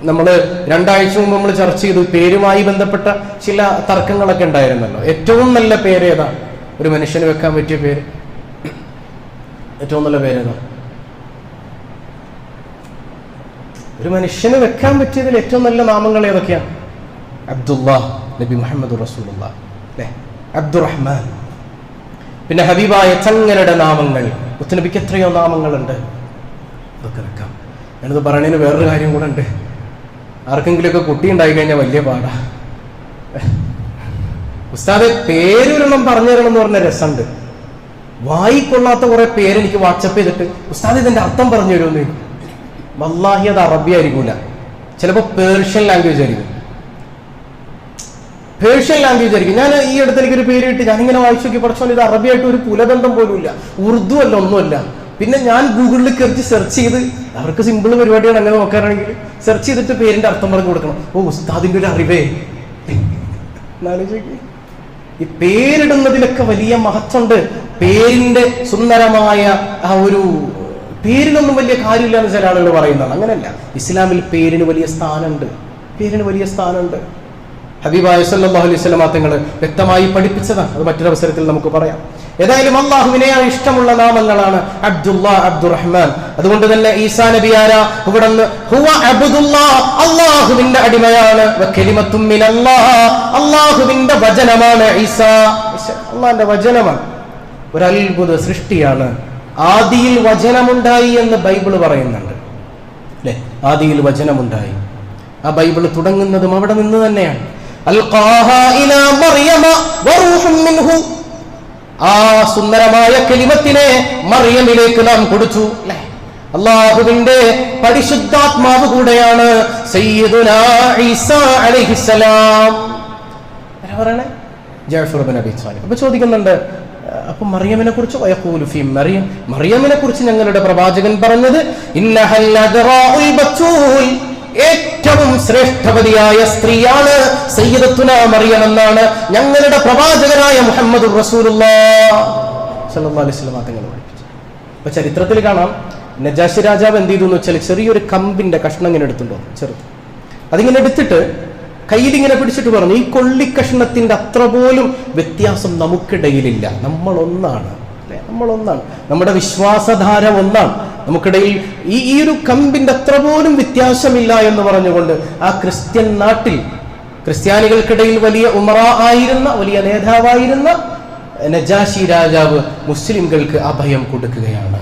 നമ്മൾ 2 ആഴ്ച മുമ്പ് നമ്മൾ ചർച്ച ചെയ്തു, പേരുമായി ബന്ധപ്പെട്ട ചില തർക്കങ്ങളൊക്കെ ഉണ്ടായിരുന്നല്ലോ. ഏറ്റവും നല്ല പേര് ഏതാ? ഒരു മനുഷ്യന് വെക്കാൻ പറ്റിയ പേര്, ഏറ്റവും നല്ല പേരേതാ? ഒരു മനുഷ്യന് വെക്കാൻ പറ്റിയതിൽ ഏറ്റവും നല്ല നാമങ്ങൾ ഏതൊക്കെയാണ്? അബ്ദുല്ലാഹ്, നബി മുഹമ്മദ് റസൂലുള്ളാഹ്, അല്ലേ? അബ്ദുറഹ്മാൻ. പിന്നെ ഹബീബായ ചങ്ങലയുടെ നാമങ്ങൾ, മുത്തുനബിക്ക് എത്രയോ നാമങ്ങളുണ്ട്. അതൊക്കെ വെക്കാം. ഞാനത് പറയണതിന് വേറൊരു കാര്യം കൂടെ ഉണ്ട്. ആർക്കെങ്കിലുമൊക്കെ കുട്ടി ഉണ്ടായി കഴിഞ്ഞാൽ വലിയ പാടാ. ഉസ്താദെ പേരൊരെണ്ണം പറഞ്ഞു തരണം എന്ന് പറഞ്ഞ രസമുണ്ട്. വായിക്കൊള്ളാത്ത കുറെ പേരെനിക്ക് വാട്സപ്പ് ചെയ്തിട്ട്, ഉസ്താദ് ഇതിന്റെ അർത്ഥം പറഞ്ഞു തരുമെന്ന്. വല്ലാഹി അത് അറബി ആയിരിക്കൂല, ചിലപ്പോ പേർഷ്യൻ ലാംഗ്വേജ് ആയിരിക്കും. ഞാൻ ഈ അടുത്ത് എനിക്കൊരു പേര് കിട്ടി, ഞാനിങ്ങനെ വായിച്ചു നോക്കി, പഠിച്ചോ ഇത് അറബിയായിട്ട് ഒരു പുലബന്ധം പോലും ഇല്ല, ഉറുദു അല്ല, ഒന്നുമല്ല. പിന്നെ ഞാൻ ഗൂഗിളിൽ കയറി സെർച്ച് ചെയ്ത്, അവർക്ക് സിമ്പിൾ പരിപാടിയാണ്, അങ്ങനെ നോക്കാനാണെങ്കിൽ സെർച്ച് ചെയ്തിട്ട് പേരിന്റെ അർത്ഥം പറഞ്ഞു കൊടുക്കണം. ഓ, ഉസ്താദിന്റെ ഒരു അറിവേ. ഈ പേരിടുന്നതിലൊക്കെ വലിയ മഹത്വമുണ്ട്. പേരിന്റെ സുന്ദരമായ ആ ഒരു പേരിനൊന്നും വലിയ കാര്യമില്ല എന്ന് ചില ആളുകൾ പറയുന്നതാണ്. അങ്ങനെയല്ല, ഇസ്ലാമിൽ പേരിന് വലിയ സ്ഥാനമുണ്ട്. ഹബീബായ സല്ലല്ലാഹു അലൈഹി വസല്ലം തങ്ങൾ വ്യക്തമായി പഠിപ്പിച്ചതാണ്. അത് മറ്റൊരവസരത്തിൽ നമുക്ക് പറയാം. ഏതായാലും അള്ളാഹുവിനെയാണ് ഇഷ്ടമുള്ള നാമങ്ങളാണ് അബ്ദുല്ലാഹ്, അബ്ദുറഹ്മാൻ. അതുകൊണ്ട് തന്നെ ഈസാ നബി ആരാ? ഇവിടുന്ന് ഹുവ അബ്ദുല്ലാഹ്, അള്ളാഹുവിന്റെ അടിമയാണ്. വകലിമത്തും മിനല്ലാഹ്, അള്ളാഹുവിന്റെ വചനമാണ് ഈസാ. അള്ളാഹിന്റെ വചനമാണ്, ഒരു അത്ഭുത സൃഷ്ടിയാണ്. ആദിയിൽ വചനമുണ്ടായി എന്ന് ബൈബിള് പറയുന്നുണ്ട്, അല്ലെ? ആദിയിൽ വചനമുണ്ടായി. ആ ബൈബിള് തുടങ്ങുന്നതും അവിടെ നിന്ന് തന്നെയാണ്. അൽഖാഹാ ഇലാ മറിയമ വറൂഹും മിൻഹു. ആ സുന്ദരമായ കലിമത്തിനെ മറിയമിലേക്ക് നാം കൊടുത്തു, അല്ലേ? അല്ലാഹുവിന്റെ പരിശുദ്ധാത്മാവ് കൂടെയാണ് സയ്യിദുനാ ഈസാ അലൈഹിസ്സലാം. പറയണേ ജഅഫർ ഇബ്നു അബീ ത്വാലിബ്. അപ്പൊ ചോദിക്കുന്നുണ്ട്, അപ്പൊ മറിയമിനെ കുറിച്ച് വയഖൂലു ഫീ മറിയം, മറിയമിനെ കുറിച്ച് ഞങ്ങളുടെ പ്രവാചകൻ പറഞ്ഞത് ഇന്നഹൽ അദ്റാഉൽ ബത്തൂൽ, ഏറ്റവും ശ്രേഷ്ഠവതിയായ സ്ത്രീയാണ് സയ്യിദത്തുനാ മറിയം എന്നാണ് ഞങ്ങളുടെ പ്രവാചകനായ മുഹമ്മദ് റസൂലുള്ളാഹി സ്വല്ലല്ലാഹു അലൈഹി വസല്ലം തങ്ങൾ പഠിപ്പിച്ചത്. അപ്പൊ ചരിത്രത്തിൽ കാണാം, നജാശി രാജാവ് എന്ത് ചെയ്തു എന്ന് വെച്ചാൽ ചെറിയൊരു കമ്പിന്റെ കഷ്ണം ഇങ്ങനെ എടുത്തുണ്ടോ, ചെറുത്, അതിങ്ങനെ എടുത്തിട്ട് കയ്യിലിങ്ങനെ പിടിച്ചിട്ട് പറഞ്ഞു, ഈ കൊള്ളിക്കഷ്ണത്തിന്റെ അത്ര പോലും വ്യത്യാസം നമുക്കിടയിലില്ല, നമ്മളൊന്നാണ്, അല്ലെ? നമ്മളൊന്നാണ്, നമ്മുടെ വിശ്വാസധാര ഒന്നാണ്, നമുക്കിടയിൽ ഈ ഒരു കമ്പിന്റെ അത്ര പോലും വ്യത്യാസമില്ല എന്ന് പറഞ്ഞുകൊണ്ട് ആ ക്രിസ്ത്യൻ നാട്ടിൽ ക്രിസ്ത്യാനികൾക്കിടയിൽ വലിയ ഉമറ ആയിരുന്ന, വലിയ നേതാവായിരുന്ന നജാശി രാജാവ് മുസ്ലിംകൾക്ക് അഭയം കൊടുക്കുകയാണ്.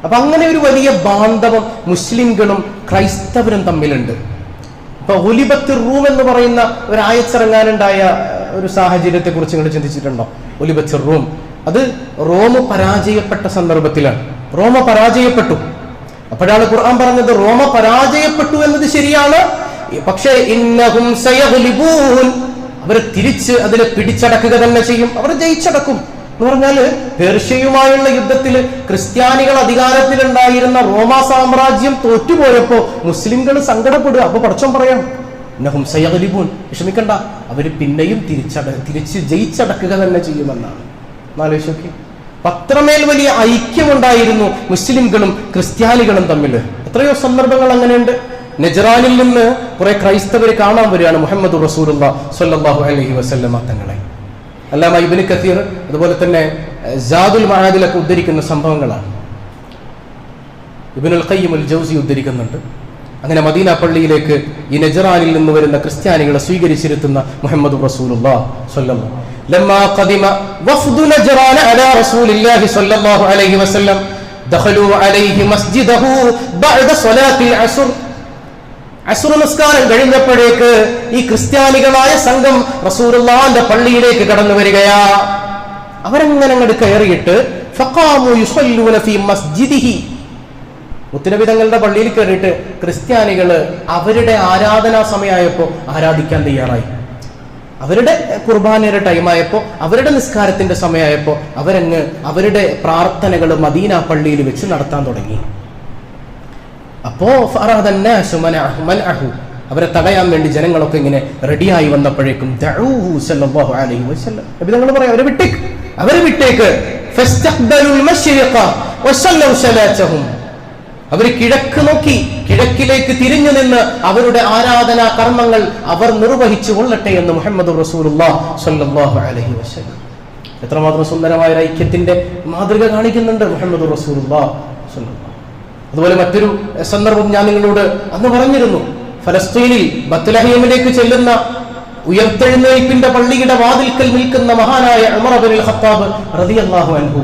അപ്പൊ അങ്ങനെ ഒരു വലിയ ബാന്ധവം മുസ്ലിംകളും ക്രൈസ്തവരും തമ്മിലുണ്ട്. ഇപ്പൊ ഒലിബത്ത് റൂം എന്ന് പറയുന്ന ഒരു ആയച്ചിറങ്ങാനുണ്ടായ ഒരു സാഹചര്യത്തെ കുറിച്ച് നിങ്ങൾ ചിന്തിച്ചിട്ടുണ്ടോ? ഒലിബത്ത് റൂം, അത് റോം പരാജയപ്പെട്ട സന്ദർഭത്തിലാണ്. റോമ പരാജയപ്പെട്ടു. അപ്പോഴാണ് ഖുർആൻ പറഞ്ഞത് റോമ പരാജയപ്പെട്ടു എന്നത് ശരിയാണ്, പക്ഷേ ഇന്നഹും സയഗ്ലിബൂൻ, അവർ തിരിച്ച് അതിനെ പിടിച്ചടക്കുക തന്നെ ചെയ്യും, അവർ ജയിച്ചടക്കും എന്ന് പറഞ്ഞാല് പേർഷ്യയുമായുള്ള യുദ്ധത്തിൽ ക്രിസ്ത്യാനികൾ അധികാരത്തിലുണ്ടായിരുന്ന റോമ സാമ്രാജ്യം തോറ്റുപോയപ്പോ മുസ്ലിംകൾ സങ്കടപ്പെടുക. അപ്പൊ പടച്ചോൻ പറയാം ഇന്നഹും സയഗ്ലിബൂൻ, വിഷമിക്കണ്ട, അവര് പിന്നെയും തിരിച്ച് ജയിച്ചടക്കുക തന്നെ ചെയ്യുമെന്നാണ്. ആലോചിച്ച് നോക്കി, അത്രമേൽ വലിയ ഐക്യമുണ്ടായിരുന്നു മുസ്ലിംകളും ക്രിസ്ത്യാനികളും തമ്മിൽ. എത്രയോ സന്ദർഭങ്ങൾ അങ്ങനെയുണ്ട്. നജ്റാനിൽ നിന്ന് കുറെ ക്രൈസ്തവർ കാണാൻ വരികയാണ് മുഹമ്മദ് റസൂലുള്ളാഹി സ്വല്ലല്ലാഹു അലൈഹി വസല്ലം തങ്ങളെ. അല്ലാമ ഇബ്നു കസീർ അതുപോലെ തന്നെ സാദുൽ മആദിലൊക്കെ ഉദ്ധരിക്കുന്ന സംഭവങ്ങളാണ്. ഇബ്നുൽ ഖയ്യിം അൽ ജൗസി ഉദ്ധരിക്കുന്നുണ്ട്. അങ്ങനെ മദീന പള്ളിയിലേക്ക് ഈ നജ്റാനിൽ നിന്ന് വരുന്ന ക്രിസ്ത്യാനികളെ സ്വീകരിച്ചിരുത്തുന്ന മുഹമ്മദ് റസൂലുള്ളാഹി സ്വല്ലല്ലാഹു അലൈഹി വസല്ലം ലമ്മാ ഖദിമ വഫ്ദു നജ്റാൻ അലാ റസൂലില്ലാഹി സ്വല്ലല്ലാഹു അലൈഹി വസല്ലം ദഖലു അലൈഹി മസ്ജിദഹു ബഅദ സ്വലാത്തിൽ അസ്ർ. അസ്ർ നിസ്കാരം കഴിഞ്ഞപ്പോഴേക്ക് ഈ ക്രിസ്ത്യാനികളായ സംഘം റസൂലുള്ളാഹിന്റെ പള്ളിയിലേക്ക് കടന്നു വരികയാ. അവരങ്ങനെ അങ്ങോട്ട് കയറിയിട്ട് ഫഖാമു യുസല്ലൂന ഫീ മസ്ജിദിഹി. മുത്തുനബി തങ്ങളുടെ പള്ളിയിൽ കയറിയിട്ട് ക്രിസ്ത്യാനികള് അവരുടെ ആരാധനാ സമയമായപ്പോൾ ആരാധിക്കാൻ തയ്യാറായി. അവരുടെ കുർബാനയുടെ ടൈമായപ്പോ, അവരുടെ നിസ്കാരത്തിന്റെ സമയമായപ്പോ അവരങ്ങ് അവരുടെ പ്രാർത്ഥനകൾ മദീന പള്ളിയിൽ വെച്ച് നടത്താൻ തുടങ്ങി. അപ്പോ അവരെ തടയാൻ വേണ്ടി ജനങ്ങളൊക്കെ ഇങ്ങനെ റെഡിയായി വന്നപ്പോഴേക്കും നബി തങ്ങൾ പറയാം, അവരെ വിട്ടേക്ക്. അവർ കിഴക്ക് നോക്കി, കിഴക്കിലേക്ക് തിരിഞ്ഞു നിന്ന് അവരുടെ ആരാധനാ കർമ്മങ്ങൾ അവർ നിർവഹിച്ചു കൊള്ളട്ടെ എന്ന് മുഹമ്മദ് റസൂലുള്ളാഹി സ്വല്ലല്ലാഹു അലൈഹി വസല്ലം. എത്രമാത്രം സുന്ദരമായ ഐക്യത്തിന്റെ മാതൃക കാണിക്കുന്നുണ്ട് മുഹമ്മദ് റസൂലുള്ളാഹി സ്വല്ലല്ലാഹു. അതുപോലെ മറ്റൊരു സന്ദർഭം ഞാൻ നിങ്ങളോട് അന്ന് പറഞ്ഞിരുന്നു. ഫലസ്തീനിൽ ബത്ലഹേമിലേക്ക് ചെല്ലുന്ന ഉയർത്തെഴുന്നേൽപ്പിന്റെ പള്ളിയുടെ വാതിൽക്കൽ നിൽക്കുന്ന മഹാനായ ഉമർ ഇബ്നുൽ ഖത്താബ് റളിയല്ലാഹു അൻഹു.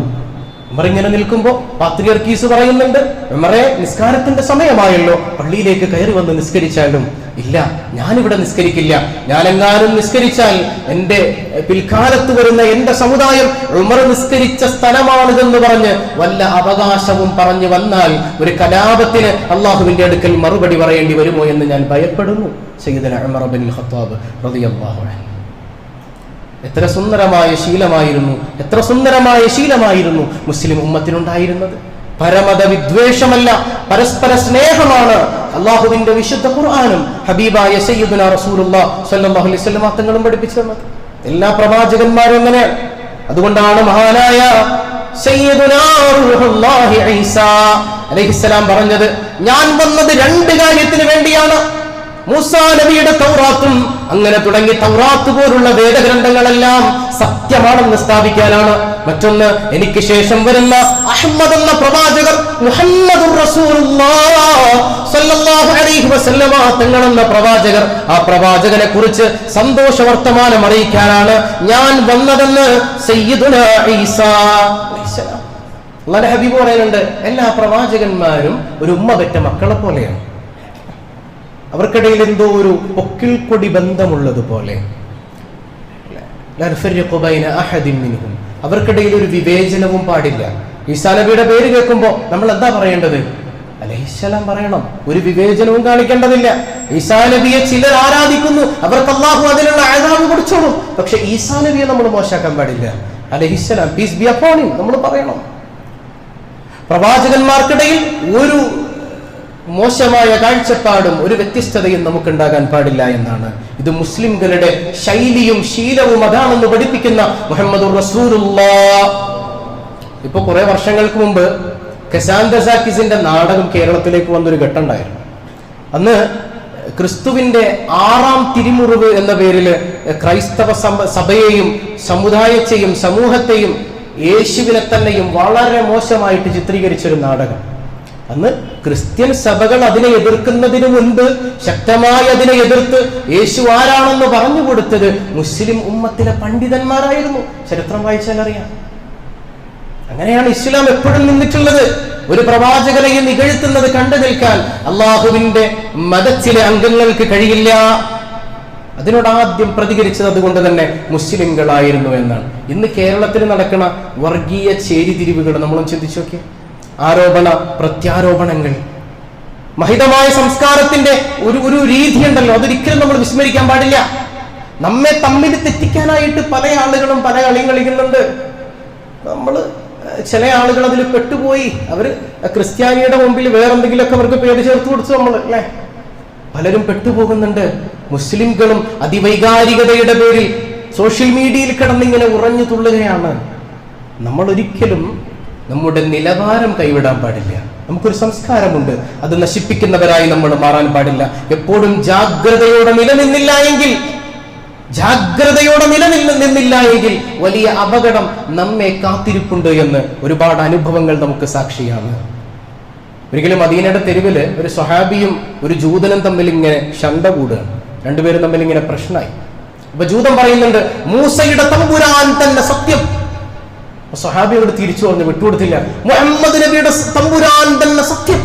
ഉമർ ഇങ്ങനെ നിൽക്കുമ്പോ പാത്രിയർക്കീസ് പറയുന്നുണ്ട്, ഉമറെ, നിസ്കാരത്തിന്റെ സമയമായല്ലോ, പള്ളിയിലേക്ക് കയറി വന്ന് നിസ്കരിച്ചാലും. ഇല്ല, ഞാനിവിടെ നിസ്കരിക്കില്ല. ഞാനെങ്ങാനും നിസ്കരിച്ചാൽ എന്റെ പിൽക്കാലത്ത് വരുന്ന എന്റെ സമുദായം ഉമർ നിസ്കരിച്ച സ്ഥലമാണിതെന്ന് പറഞ്ഞ് വല്ല അവകാശവും പറഞ്ഞു വന്നാൽ ഒരു കലാപത്തിന് അള്ളാഹുവിന്റെ അടുക്കൽ മറുപടി പറയേണ്ടി വരുമോ എന്ന് ഞാൻ ഭയപ്പെടുന്നു. സയ്യിദുന ഉമർ ഇബ്നുൽ ഖത്താബ് റളിയല്ലാഹു അൻഹു. എത്ര സുന്ദരമായ ശീലമായിരുന്നു, എത്ര സുന്ദരമായ ശീലമായിരുന്നു മുസ്ലിം ഉമ്മത്തിനുണ്ടായിരുന്നത്. പരമത വിദ്വേഷമല്ല, പരസ്പര സ്നേഹമാണ് അള്ളാഹുവിന്റെ വിശുദ്ധ ഖുർആനും ഹബീബായ സയ്യിദുനാ റസൂലുള്ളാഹി സ്വല്ലല്ലാഹു അലൈഹി വസല്ലം തങ്ങളും പഠിപ്പിച്ചു തന്നത്. എല്ലാ പ്രവാചകന്മാരും അങ്ങനെയാണ്. അതുകൊണ്ടാണ് മഹാനായ സയ്യിദുനാ റൂഹുല്ലാഹി ഈസാ അലൈഹിസ്സലാം പറഞ്ഞത്, ഞാൻ വന്നത് രണ്ട് കാര്യത്തിന് വേണ്ടിയാണ്. മൂസാ നബിയുടെ തൗറാത്തും അങ്ങനെ തുടങ്ങി തൗറാത്ത് പോലുള്ള വേദഗ്രന്ഥങ്ങളെല്ലാം സത്യമാണെന്ന് സ്ഥാപിക്കാനാണ്. മറ്റൊന്ന്, എനിക്ക് ശേഷം വരുന്ന അഹ്മദ് എന്ന പ്രവാചകർ മുഹമ്മദുർ റസൂലുള്ളാഹി സ്വല്ലല്ലാഹു അലൈഹി വസല്ലമ തങ്ങളെന്ന പ്രവാചകർ, ആ പ്രവാചകനെ കുറിച്ച് സന്തോഷ വർത്തമാനം അറിയിക്കാനാണ് ഞാൻ വന്നതെന്ന് സയ്യിദുനാ ഈസാ അലൈഹിസ്സലാം. അല്ലാഹുവിന്റെ ഹബീബ് പറയുന്നുണ്ട്, എല്ലാ പ്രവാചകന്മാരും ഒരു ഉമ്മ പെറ്റ മക്കളെ പോലെയാണ്. അവർക്കിടയിൽ എന്തോ ഒരു പൊക്കിൾക്കൊടി ബന്ധമുള്ളതുപോലെ. അവർക്കിടയിൽ ഒരു വിവേചനവും പാടില്ല. ഈസാ നബിയുടെ പേര് കേൾക്കുമ്പോ നമ്മൾ എന്താ പറയേണ്ടത്? അലൈഹിസ്സലാം പറയണം. ഒരു വിവേചനവും കാണിക്കേണ്ടതില്ല. ഈസാ നബിയെ ചിലർ ആരാധിക്കുന്നു, അവർക്ക് അല്ലാഹു അതിനുള്ള അദാബ് കൊടുത്തോളും. പക്ഷെ ഈസാ നബിയെ നമ്മൾ മോശാക്കാൻ പാടില്ല. അലൈഹിസ്സലാം, പീസ് ബി അപ്പോൺ ഹിം, നമ്മൾ പറയണം. പ്രവാചകന്മാർക്കിടയിൽ ഒരു മോശമായ കാഴ്ചപ്പാടും ഒരു വ്യത്യസ്തതയും നമുക്കുണ്ടാകാൻ പാടില്ല എന്നാണ്. ഇത് മുസ്ലിംകളുടെ ശൈലിയും ശീലവും അതാണെന്ന് പഠിപ്പിക്കുന്ന മുഹമ്മദുർ റസൂലുള്ളാഹി. ഇപ്പൊ കുറെ വർഷങ്ങൾക്ക് മുമ്പ് കസാൻഡസാക്കിസിന്റെ നാടകം കേരളത്തിലേക്ക് വന്നൊരു ഘട്ടം ഉണ്ടായിരുന്നു. അന്ന് ക്രിസ്തുവിന്റെ 6ാം തിരുമുറിവ് എന്ന പേരിൽ ക്രൈസ്തവ സഭയെയും സമുദായത്തെയും സമൂഹത്തെയും യേശുവിനെ തന്നെയും വളരെ മോശമായിട്ട് ചിത്രീകരിച്ചൊരു നാടകം. അന്ന് ക്രിസ്ത്യൻ സഭകൾ അതിനെ എതിർക്കുന്നതിന് മുൻപ് ശക്തമായി അതിനെ എതിർത്ത് യേശു ആരാണെന്ന് പറഞ്ഞു കൊടുത്തത് മുസ്ലിം ഉമ്മത്തിലെ പണ്ഡിതന്മാരായിരുന്നു. ചരിത്രം വായിച്ചാൽ അറിയാം. അങ്ങനെയാണ് ഇസ്ലാം എപ്പോഴും നിന്നിട്ടുള്ളത്. ഒരു പ്രവാചകനെയും നികഴ്ത്തുന്നത് കണ്ടു നിൽക്കാൻ അള്ളാഹുവിന്റെ മതത്തിലെ അംഗങ്ങൾക്ക് കഴിയില്ല. അതിനോട് ആദ്യം പ്രതികരിച്ചത് അതുകൊണ്ട് തന്നെ മുസ്ലിംകളായിരുന്നു എന്നാണ്. ഇന്ന് കേരളത്തിൽ നടക്കുന്ന വർഗീയ ചേരിതിരിവുകൾ നമ്മളൊന്ന് ചിന്തിച്ചു നോക്കിയേ. ആരോപണ പ്രത്യാരോപണങ്ങൾ, മഹിതമായ സംസ്കാരത്തിന്റെ ഒരു രീതി ഉണ്ടല്ലോ, അതൊരിക്കലും നമ്മൾ വിസ്മരിക്കാൻ പാടില്ല. നമ്മെ തമ്മിൽ തെറ്റിക്കാനായിട്ട് പല ആളുകളും പല കളിയും കളിക്കുന്നുണ്ട്. ചില ആളുകൾ അതിൽ പെട്ടുപോയി. അവര് ക്രിസ്ത്യാനിയുടെ മുമ്പിൽ വേറെന്തെങ്കിലുമൊക്കെ അവർക്ക് പേര് ചേർത്ത് കൊടുത്തു നമ്മൾ, അല്ലേ? പലരും പെട്ടുപോകുന്നുണ്ട്. മുസ്ലിംകളും അതിവൈകാരികതയുടെ പേരിൽ സോഷ്യൽ മീഡിയയിൽ കിടന്നിങ്ങനെ ഉറഞ്ഞു തുള്ളുകയാണ്. നമ്മൾ ഒരിക്കലും നമ്മുടെ നിലവാരം കൈവിടാൻ പാടില്ല. നമുക്കൊരു സംസ്കാരമുണ്ട്, അത് നശിപ്പിക്കുന്നവരായി നമ്മൾ മാറാൻ പാടില്ല. എപ്പോഴും ജാഗ്രതയോടെ നിലനിന്നില്ല എങ്കിൽ ജാഗ്രതയോടെ നിലനിന്നില്ല എങ്കിൽ വലിയ അപകടം നമ്മെ കാത്തിരിപ്പുണ്ട് എന്ന് ഒരുപാട് അനുഭവങ്ങൾ നമുക്ക് സാക്ഷിയാണ്. ഒരിക്കലും മദീനയുടെ തെരുവില് ഒരു സ്വഹാബിയും ഒരു ജൂതനും തമ്മിൽ ഇങ്ങനെ ശണ്ട കൂടുകയാണ്. രണ്ടുപേരും തമ്മിൽ ഇങ്ങനെ പ്രശ്നമായി. അപ്പൊ ജൂതൻ പറയുന്നുണ്ട്, മൂസയുടെ തമ്പുരാൻ തന്നെ സത്യം. സ്വഹാബിയോട് തിരിച്ചു പറഞ്ഞു, വിട്ടുകൊടുത്തില്ല. മുഹമ്മദ് നബിയുടെ തമ്പുരാൻ തന്നെ സത്യം.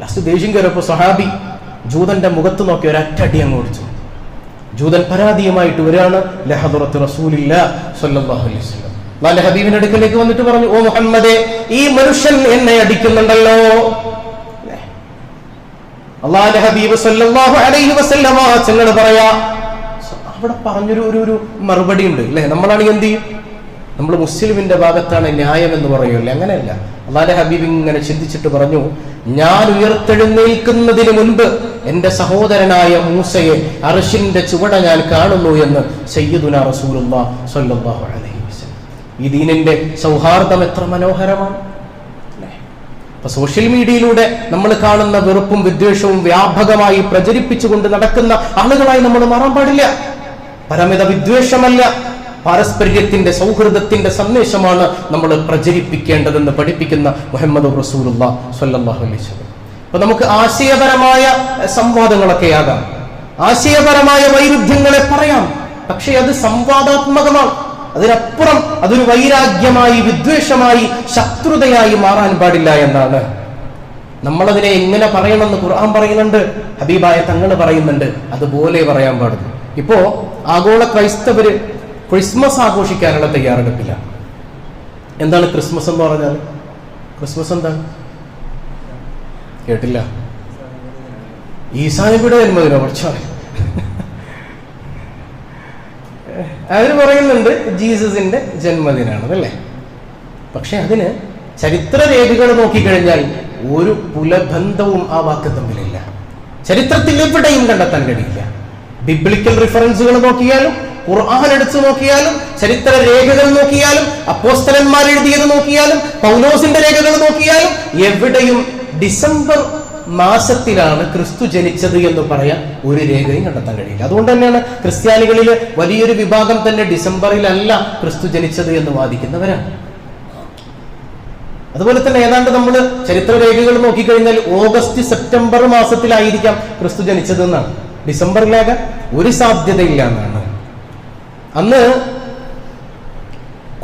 ലാസ്റ്റ് ദേഷ്യം കയറിയപ്പോ സ്വഹാബി ജൂതന്റെ മുഖത്ത് നോക്കി ഒരറ്റടി അങ്ങ് ഓടിച്ചു. ജൂതൻ പരാതിയുമായിട്ട് വരികയാണ്. ലഹദറത്ത് റസൂലില്ലാഹി സ്വല്ലല്ലാഹു അലൈഹി വസല്ലം, അല്ലാഹുവിന്റെ ഹബീബിന്റെ അടുക്കലേക്ക് വന്നിട്ട് പറഞ്ഞു, ഓ മുഹമ്മദേ, ഈ മനുഷ്യൻ എന്നെ അടിക്കുന്നുണ്ടല്ലോ. അല്ലാഹുവിന്റെ ഹബീബ് സ്വല്ലല്ലാഹു അലൈഹി വസല്ലം തങ്ങൾ പറയാ, അവിടെ പറഞ്ഞൊരു മറുപടി ഉണ്ട് അല്ലെ. നമ്മളാണെങ്കിൽ എന്ത് ചെയ്യും? നമ്മൾ മുസ്ലിമിന്റെ ഭാഗത്താണ് ന്യായം എന്ന് പറയുമല്ലേ. അങ്ങനെയല്ല. അല്ലാഹുവിന്റെ ഹബീബ് ഇങ്ങനെ ചിന്തിച്ചിട്ട് പറഞ്ഞു, ഞാൻ ഉയർത്തെഴുന്നേൽക്കുന്നതിന് മുൻപ് എന്റെ സഹോദരനായ മൂസയെ അർശിന്റെ ചുവട ഞാൻ കാണുന്നു എന്ന് സയ്യിദുനാ റസൂലുള്ളാഹി സ്വല്ലല്ലാഹു അലൈഹി വസല്ലം. ഈ ദീനിന്റെ സൗഹാർദ്ദം എത്ര മനോഹരമാണ്. അപ്പൊ സോഷ്യൽ മീഡിയയിലൂടെ നമ്മൾ കാണുന്ന വെറുപ്പും വിദ്വേഷവും വ്യാപകമായി പ്രചരിപ്പിച്ചുകൊണ്ട് നടക്കുന്ന ആളുകളായി നമ്മൾ മാറാൻ പാടില്ല. പരമിത വിദ്വേഷമല്ല, പാരസ്പര്യത്തിന്റെ സൗഹൃദത്തിന്റെ സന്ദേശമാണ് നമ്മൾ പ്രചരിപ്പിക്കേണ്ടതെന്ന് പഠിപ്പിക്കുന്ന മുഹമ്മദ് റസൂലുള്ളാഹി സ്വല്ലല്ലാഹു അലൈഹി വസല്ലം. അപ്പൊ നമുക്ക് ആശയപരമായ സംവാദങ്ങളൊക്കെ ആകാം, ആശയപരമായ വൈരുദ്ധ്യങ്ങളെ പറയാം. പക്ഷെ അത് സംവാദാത്മകമാണ്. അതിനപ്പുറം അതൊരു വൈരാഗ്യമായി, വിദ്വേഷമായി, ശത്രുതയായി മാറാൻ പാടില്ല എന്നാണ്. നമ്മളതിനെ എങ്ങനെ പറയണമെന്ന് ഖുർആൻ പറയുന്നുണ്ട്, ഹബീബായ തങ്ങൾ പറയുന്നുണ്ട്. അതുപോലെ പറയാൻ പാടുള്ളൂ. ഇപ്പോ ആഗോള ക്രൈസ്തവര് ക്രിസ്മസ് ആഘോഷിക്കാനുള്ള തയ്യാറെടുപ്പില്ല. എന്താണ് ക്രിസ്മസ് എന്ന് പറഞ്ഞാൽ? ക്രിസ്മസ് എന്താണ്? കേട്ടില്ല? ഈസാ നബിയുടെ ജന്മദിനോ? പഠിച്ചാണ്. അവര് പറയുന്നുണ്ട് ജീസസിന്റെ ജന്മദിനാണ് അല്ലേ. പക്ഷെ അതിന് ചരിത്രരേഖകൾ നോക്കിക്കഴിഞ്ഞാൽ ഒരു പുലബന്ധവും ആ വാക്ക് തമ്മിലില്ല. ചരിത്രത്തിൽ എവിടെയും കണ്ടെത്താൻ കഴിയില്ല. ബിബ്ലിക്കൽ റിഫറൻസുകൾ നോക്കിയാലും, ഖുർആൻ എടുത്തു നോക്കിയാലും, ചരിത്ര രേഖകൾ നോക്കിയാലും, അപ്പോസ്തലന്മാർ എഴുതിയത് നോക്കിയാലും, പൗലോസിന്റെ രേഖകൾ നോക്കിയാലും എവിടെയും ഡിസംബർ മാസത്തിലാണ് ക്രിസ്തു ജനിച്ചത് എന്ന് പറയാൻ ഒരു രേഖയും കണ്ടെത്താൻ കഴിയില്ല. അതുകൊണ്ട് തന്നെയാണ് ക്രിസ്ത്യാനികളിൽ വലിയൊരു വിഭാഗം തന്നെ ഡിസംബറിലല്ല ക്രിസ്തു ജനിച്ചത് എന്ന് വാദിക്കുന്നവരാണ്. അതുപോലെ തന്നെ ഏതാണ്ട് നമ്മൾ ചരിത്ര രേഖകൾ നോക്കിക്കഴിഞ്ഞാൽ ഓഗസ്റ്റ് സെപ്റ്റംബർ മാസത്തിലായിരിക്കാം ക്രിസ്തു ജനിച്ചത് എന്നാണ്. ഡിസംബറിലാകാൻ ഒരു സാധ്യതയില്ല എന്നാണ്. അന്ന്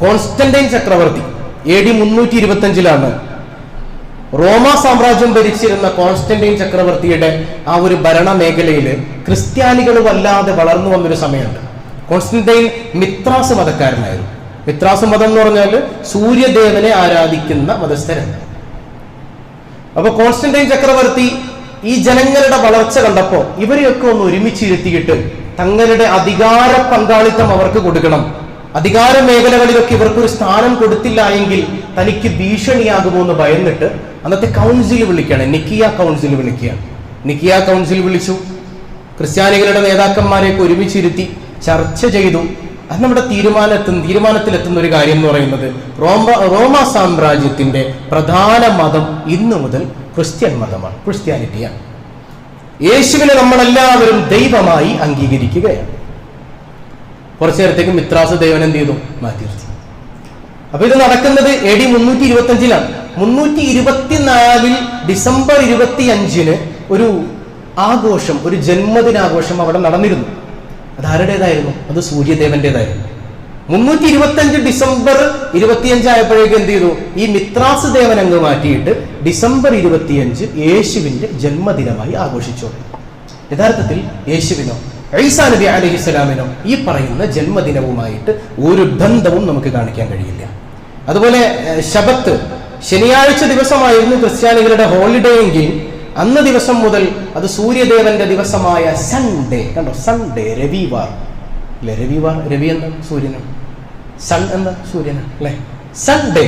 കോൺസ്റ്റന്റൈൻ ചക്രവർത്തി AD 325 റോമ സാമ്രാജ്യം ഭരിച്ചിരുന്ന കോൺസ്റ്റന്റൈൻ ചക്രവർത്തിയുടെ ആ ഒരു ഭരണ മേഖലയിൽ ക്രിസ്ത്യാനികൾ വല്ലാതെ വളർന്നു വന്നൊരു സമയമുണ്ട്. കോൺസ്റ്റന്റൈൻ മിത്രാസ് മതക്കാരനായിരുന്നു. മിത്രാസ് മതം എന്ന് പറഞ്ഞാൽ സൂര്യദേവനെ ആരാധിക്കുന്ന മതസ്ഥരാണ്. അപ്പൊ കോൺസ്റ്റന്റൈൻ ചക്രവർത്തി ഈ ജനങ്ങളുടെ വളർച്ച കണ്ടപ്പോ ഇവരെയൊക്കെ ഒന്ന് ഒരുമിച്ചിരുത്തിയിട്ട് തങ്ങളുടെ അധികാര പങ്കാളിത്തം അവർക്ക് കൊടുക്കണം, അധികാര മേഖലകളിലൊക്കെ ഇവർക്കൊരു സ്ഥാനം കൊടുത്തില്ല എങ്കിൽ തനിക്ക് ഭീഷണിയാകുമോ എന്ന് ഭയന്നിട്ട് അന്നത്തെ കൗൺസിൽ വിളിക്കുകയാണ്, നിക്കിയ കൗൺസിൽ വിളിക്കുകയാണ്. നിക്കിയ കൗൺസിൽ വിളിച്ചു. ക്രിസ്ത്യാനികളുടെ നേതാക്കന്മാരെയൊക്കെ ഒരുമിച്ചിരുത്തി ചർച്ച ചെയ്തു. അത് നമ്മുടെ തീരുമാനത്തിലെത്തുന്ന ഒരു കാര്യം എന്ന് പറയുന്നത് റോമ സാമ്രാജ്യത്തിന്റെ പ്രധാന മതം ഇന്നു മുതൽ ക്രിസ്ത്യൻ മതമാണ്, ക്രിസ്ത്യാനിറ്റിയാണ്. യേശുവിനെ നമ്മളെല്ലാവരും ദൈവമായി അംഗീകരിക്കുകയാണ്. കുറച്ചു നേരത്തേക്ക് മിത്രാസ് ദേവൻ എന്ത് ചെയ്തു? മാറ്റി നിർത്തി. അപ്പൊ ഇത് നടക്കുന്നത് AD 325 324 ഡിസംബർ 25 ഒരു ആഘോഷം, ഒരു ജന്മദിനാഘോഷം അവിടെ നടന്നിരുന്നു. അത് ആരുടേതായിരുന്നു? അത് സൂര്യദേവന്റേതായിരുന്നു. 325 ഡിസംബർ 25 ആയപ്പോഴേക്കും എന്ത് ചെയ്തു? ഈ മിത്രാസ് ദേവൻ അങ്ങ് മാറ്റിയിട്ട് ഡിസംബർ 25 യേശുവിന്റെ ജന്മദിനമായി ആഘോഷിച്ചു. യഥാർത്ഥത്തിൽ യേശുവിനോ ഈസാ നബി അലൈഹിസ്സലാമിനോ ഈ പറയുന്ന ജന്മദിനവുമായിട്ട് ഒരു ബന്ധവും നമുക്ക് കാണിക്കാൻ കഴിയില്ല. അതുപോലെ ശബത്ത്, ശനിയാഴ്ച ദിവസമായിരുന്നു ക്രിസ്ത്യാനികളുടെ ഹോളിഡേ എങ്കിൽ അന്ന് ദിവസം മുതൽ അത് സൂര്യദേവന്റെ ദിവസമായ സൺഡേ, കണ്ടോ, സൺഡേ, രവിവാർ അല്ലെ. രവിവാർ, രവി എന്ന സൂര്യനാണ്, സൺ എന്ന സൂര്യനാണ് അല്ലെ. സൺഡേ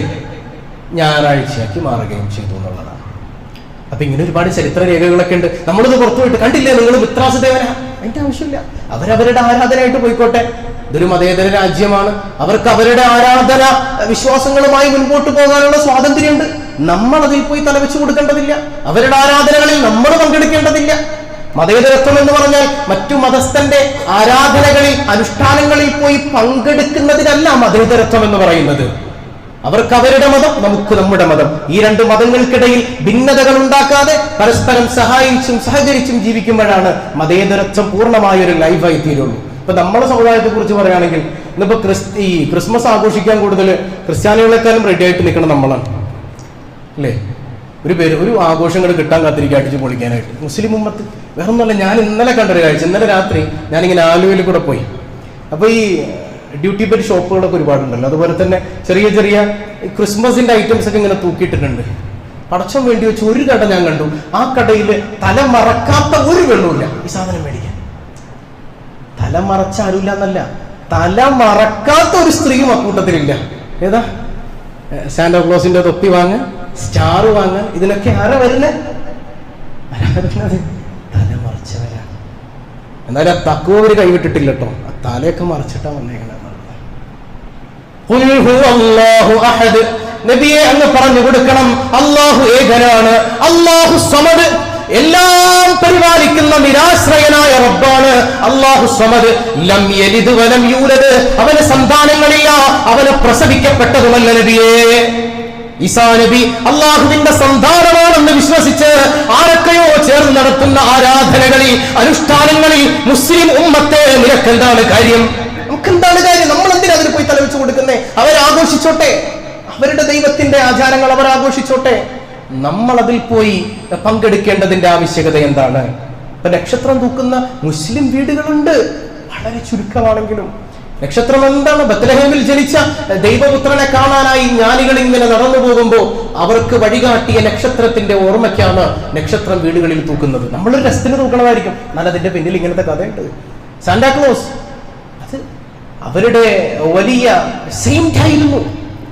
ഞായറാഴ്ചയാക്കി മാറുകയും ചെയ്തു എന്നുള്ളതാണ്. അപ്പൊ ഇങ്ങനെ ഒരുപാട് ചരിത്ര രേഖകളൊക്കെ ഉണ്ട്. നമ്മളിത് പുറത്തുപോയിട്ട് കണ്ടില്ലേ നിങ്ങൾ മിത്രാസ് ദേവനാ? അതിന്റെ ആവശ്യമില്ല. അവരവരുടെ ആരാധനയായിട്ട് പോയിക്കോട്ടെ. ഇതൊരു മതേതര രാജ്യമാണ്. അവർക്ക് അവരുടെ ആരാധന വിശ്വാസങ്ങളുമായി മുൻപോട്ട് പോകാനുള്ള സ്വാതന്ത്ര്യമുണ്ട്. നമ്മൾ അതിൽ പോയി തലവെച്ച് കൊടുക്കേണ്ടതില്ല. അവരുടെ ആരാധനകളിൽ നമ്മൾ പങ്കെടുക്കേണ്ടതില്ല. മതേതരത്വം എന്ന് പറഞ്ഞാൽ മറ്റു മതസ്ഥന്റെ ആരാധനകളിൽ, അനുഷ്ഠാനങ്ങളിൽ പോയി പങ്കെടുക്കുന്നതിനല്ല മതേതരത്വം എന്ന് പറയുന്നത്. അവർക്ക് അവരുടെ മതം, നമുക്ക് നമ്മുടെ മതം. ഈ രണ്ട് മതങ്ങൾക്കിടയിൽ ഭിന്നതകൾ ഉണ്ടാക്കാതെ പരസ്പരം സഹായിച്ചും സഹകരിച്ചും ജീവിക്കുമ്പോഴാണ് മതേതരത്വം പൂർണ്ണമായൊരു ലൈഫായി തീരുള്ളൂ. ഇപ്പൊ നമ്മുടെ സമുദായത്തെ കുറിച്ച് പറയുകയാണെങ്കിൽ ഇന്നിപ്പോ ഈ ക്രിസ്മസ് ആഘോഷിക്കാൻ കൂടുതൽ ക്രിസ്ത്യാനികളെക്കാളും റെഡി ആയിട്ട് നിൽക്കണം നമ്മളാണ്, അല്ലേ? ഒരു ആഘോഷങ്ങൾ കിട്ടാൻ കാത്തിരിക്കുക അടിച്ചു പൊളിക്കാനായിട്ട്. മുസ്ലിം ഉമ്മത്ത് വേറെ ഒന്നുമല്ല. ഞാൻ ഇന്നലെ കണ്ടൊരു കാഴ്ച, ഇന്നലെ രാത്രി ഞാനിങ്ങനെ ആലുവയിൽ കൂടെ പോയി. അപ്പൊ ഈ ഡ്യൂട്ടി പെയ്ഡ് ഷോപ്പുകളൊക്കെ ഒരുപാടുണ്ടല്ലോ, അതുപോലെ തന്നെ ചെറിയ ചെറിയ ക്രിസ്മസിന്റെ ഐറ്റംസ് ഒക്കെ ഇങ്ങനെ തൂക്കിയിട്ടിട്ടുണ്ട്. പടച്ചം വേണ്ടി വെച്ച് ഒരു കട ഞാൻ കണ്ടു. ആ കടയിൽ തല മറക്കാത്ത ഒരു വെള്ളമില്ല ഈ സാധനം മേടിക്കാൻ. തല മറച്ച ആരുമില്ല എന്നല്ല, തല മറക്കാത്ത ഒരു സ്ത്രീയും അക്കൂട്ടത്തിലില്ല. ഏതാ? സാന്റാക്ലോസിന്റെ തൊപ്പി വാങ്ങാൻ, സ്റ്റാർ വാങ്ങാൻ, ഇതിനൊക്കെ ആരാ വരുന്നത്? തല മറച്ചവരാ. എന്നാലും ആ തക്കുവ അവര് കൈവിട്ടിട്ടില്ല കേട്ടോ, ആ തലയൊക്കെ മറച്ചിട്ടാ വന്നേക്കണ. നബിയെ അങ്ങ് പറഞ്ഞു കൊടുക്കണം, അല്ലാഹു ഏകനാണ്, അല്ലാഹു സമദ്, എല്ലാം പരിപാലിക്കുന്ന നിരാശ്രയനായ റബ്ബാണ് അല്ലാഹു സമദ്. ലം യലിദ് വലം യൂലദ്, അവന് സന്താനങ്ങളില്ല, അവന് പ്രസവിക്കപ്പെട്ടതുമല്ല. നബിയേ, ഈസാ നബി അള്ളാഹുവിന്റെ സന്താനമാണെന്ന് വിശ്വസിച്ച് ആരൊക്കെയോ ചേർന്ന് നടത്തുന്ന ആരാധനകളിൽ, അനുഷ്ഠാനങ്ങളിൽ മുസ്ലിം ഉമ്മത്തെ നിനക്കെന്താണ് കാര്യം? നമുക്കെന്താണ് കാര്യം? നമ്മൾ എന്തിനാ അതിന് പോയി തലവെച്ച് കൊടുക്കുന്നേ? അവരാഘോഷിച്ചോട്ടെ, അവരുടെ ദൈവത്തിന്റെ ആചാരങ്ങൾ അവർ ആഘോഷിച്ചോട്ടെ. നമ്മൾ അതിൽ പോയി പങ്കെടുക്കേണ്ടതിന്റെ ആവശ്യകത എന്താണ്? ഇപ്പൊ നക്ഷത്രം തൂക്കുന്ന മുസ്ലിം വീടുകളുണ്ട്, വളരെ ചുരുക്കമാണെങ്കിലും. നക്ഷത്രം എന്താണ്? ബത്ലഹേമിൽ ജനിച്ച ദൈവപുത്രനെ കാണാനായി ജ്ഞാനികൾ ഇങ്ങനെ നടന്നു പോകുമ്പോൾ അവർക്ക് വഴികാട്ടിയ നക്ഷത്രത്തിന്റെ ഓർമ്മയ്ക്കാണ് നക്ഷത്രം വീടുകളിൽ തൂക്കുന്നത്. നമ്മളൊരു രസത്തിന് തൂക്കണമായിരിക്കും, എന്നാൽ അതിന്റെ പിന്നിൽ ഇങ്ങനത്തെ കഥയുണ്ട്. സാന്റാക്ലോസ് അത് അവരുടെ വലിയ സെയിന്റ് ആയിരുന്നു,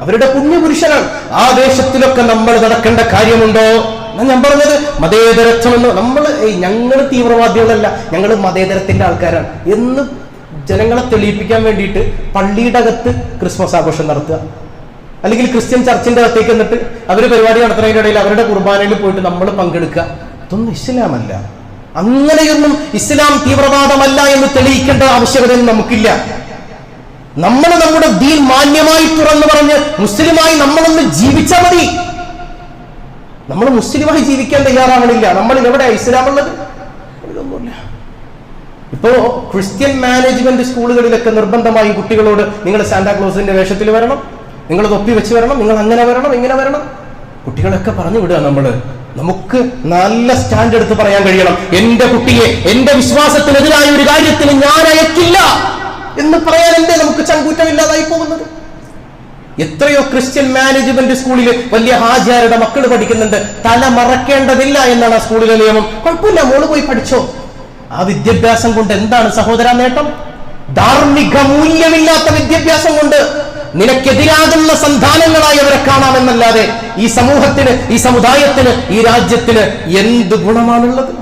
അവരുടെ പുണ്യപുരുഷനാണ്. ആ ദേശത്തിലൊക്കെ നമ്മൾ നടക്കേണ്ട കാര്യമുണ്ടോ? ഞാൻ പറഞ്ഞത് മതേതരത്വം എന്ന്. ഞങ്ങൾ തീവ്രവാദികളല്ല, ഞങ്ങൾ മതേതരത്തിന്റെ ആൾക്കാരാണ് എന്ന് ജനങ്ങളെ തെളിയിപ്പിക്കാൻ വേണ്ടിയിട്ട് പള്ളിയുടെ അകത്ത് ക്രിസ്മസ് ആഘോഷം നടത്തുക, അല്ലെങ്കിൽ ക്രിസ്ത്യൻ ചർച്ചിന്റെ അകത്തേക്ക് എന്നിട്ട് അവര് പരിപാടി നടത്തുന്നതിന്റെ ഇടയിൽ അവരുടെ കുർബാനയിൽ പോയിട്ട് നമ്മൾ പങ്കെടുക്കുക. ഇതൊന്നും ഇസ്ലാമല്ല. അങ്ങനെയൊന്നും ഇസ്ലാം തീവ്രവാദമല്ല എന്ന് തെളിയിക്കേണ്ട ആവശ്യകതയൊന്നും നമുക്കില്ല. നമ്മൾ നമ്മുടെ ദീൻ മാന്യമായി തുറന്നു പറഞ്ഞ് മുസ്ലിമായി നമ്മളൊന്ന് ജീവിച്ചാൽ മതി. നമ്മൾ മുസ്ലിമായി ജീവിക്കാൻ തയ്യാറാവണില്ല. നമ്മളിൽ എവിടെ ഇസ്ലാമുള്ളത്? ഇതൊന്നുമില്ല. ഇപ്പോ ക്രിസ്ത്യൻ മാനേജ്മെന്റ് സ്കൂളുകളിലൊക്കെ നിർബന്ധമായി കുട്ടികളോട് നിങ്ങൾ സാന്റാക്ലോസിന്റെ വേഷത്തിൽ വരണം, നിങ്ങൾ തൊപ്പി വെച്ച് വരണം, നിങ്ങൾ അങ്ങനെ വരണം, ഇങ്ങനെ വരണം. കുട്ടികളൊക്കെ പറഞ്ഞു വിടുക. നമുക്ക് നല്ല സ്റ്റാൻഡ് എടുത്ത് പറയാൻ കഴിയണം, എന്റെ കുട്ടിയെ എന്റെ വിശ്വാസത്തിനെതിരായ ഒരു കാര്യത്തിന് ഞാൻ അയക്കില്ല എന്ന് പറയാൻ എന്തേ നമുക്ക് ചങ്കൂറ്റമില്ലാതായി പോകുന്നത്? എത്രയോ ക്രിസ്ത്യൻ മാനേജ്മെന്റ് സ്കൂളിൽ വലിയ ഹാജിയാരുടെ മക്കൾ പഠിക്കുന്നുണ്ട്. തല മറക്കേണ്ടതില്ല എന്നാണ് ആ സ്കൂളിലെ നിയമം. കുഴപ്പമില്ല, മോള് പോയി പഠിച്ചോ. ആ വിദ്യാഭ്യാസം കൊണ്ട് എന്താണ് സഹോദര നേട്ടം? ധാർമ്മിക മൂല്യമില്ലാത്ത വിദ്യാഭ്യാസം കൊണ്ട് നിനക്കെതിരാകുന്ന സന്താനങ്ങളായി അവരെ കാണാമെന്നല്ലാതെ ഈ സമൂഹത്തിന്, ഈ സമുദായത്തിന്, ഈ രാജ്യത്തിന് എന്ത് ഗുണമാണുള്ളത്?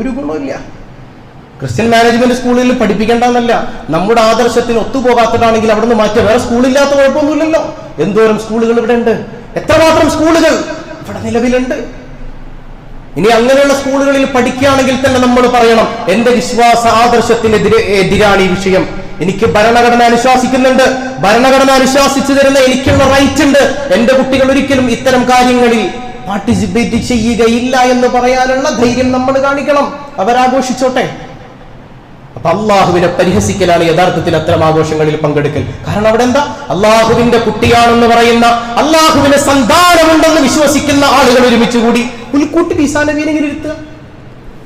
ഒരു ഗുണമില്ല. ക്രിസ്ത്യൻ മാനേജ്മെന്റ് സ്കൂളിൽ പഠിപ്പിക്കേണ്ടെന്നല്ല, നമ്മുടെ ആദർശത്തിന് ഒത്തുപോകാത്തതാണെങ്കിൽ അവിടെ നിന്ന് മാറ്റുക. വേറെ സ്കൂളില്ലാത്ത കുഴപ്പമൊന്നുമില്ലല്ലോ. എന്തോരം സ്കൂളുകൾ ഇവിടെ ഉണ്ട്, എത്രമാത്രം സ്കൂളുകൾ ഇവിടെ നിലവിലുണ്ട്. ഇനി അങ്ങനെയുള്ള സ്കൂളുകളിൽ പഠിക്കുകയാണെങ്കിൽ തന്നെ നമ്മൾ പറയണം, എന്റെ വിശ്വാസ ആദർശത്തിനെതിരാണ് ഈ വിഷയം. എനിക്ക് ഭരണഘടന അനുശാസിക്കുന്നുണ്ട്, ഭരണഘടന അനുശാസിച്ചു തരുന്ന എനിക്കുള്ള റൈറ്റ് ഉണ്ട്. എന്റെ കുട്ടികൾ ഒരിക്കലും ഇത്തരം കാര്യങ്ങളിൽ പാർട്ടിസിപ്പേറ്റ് ചെയ്യുകയില്ല എന്ന് പറയാനുള്ള ധൈര്യം നമ്മൾ കാണിക്കണം. അവരാഘോഷിച്ചോട്ടെ. അപ്പൊ അള്ളാഹുവിനെ പരിഹസിക്കലാണ് യഥാർത്ഥത്തിൽ അത്തരം ആഘോഷങ്ങളിൽ പങ്കെടുക്കൽ. കാരണം അവിടെ എന്താ? അള്ളാഹുവിന്റെ കുട്ടിയാണെന്ന് പറയുന്ന, അള്ളാഹുവിന് സന്താനമുണ്ടെന്ന് വിശ്വസിക്കുന്ന ആളുകൾ ഒരുമിച്ച് കൂടി പുൽക്കൂട്ടിൽ ഈസാ നബിയെ ഇരുത്തുക.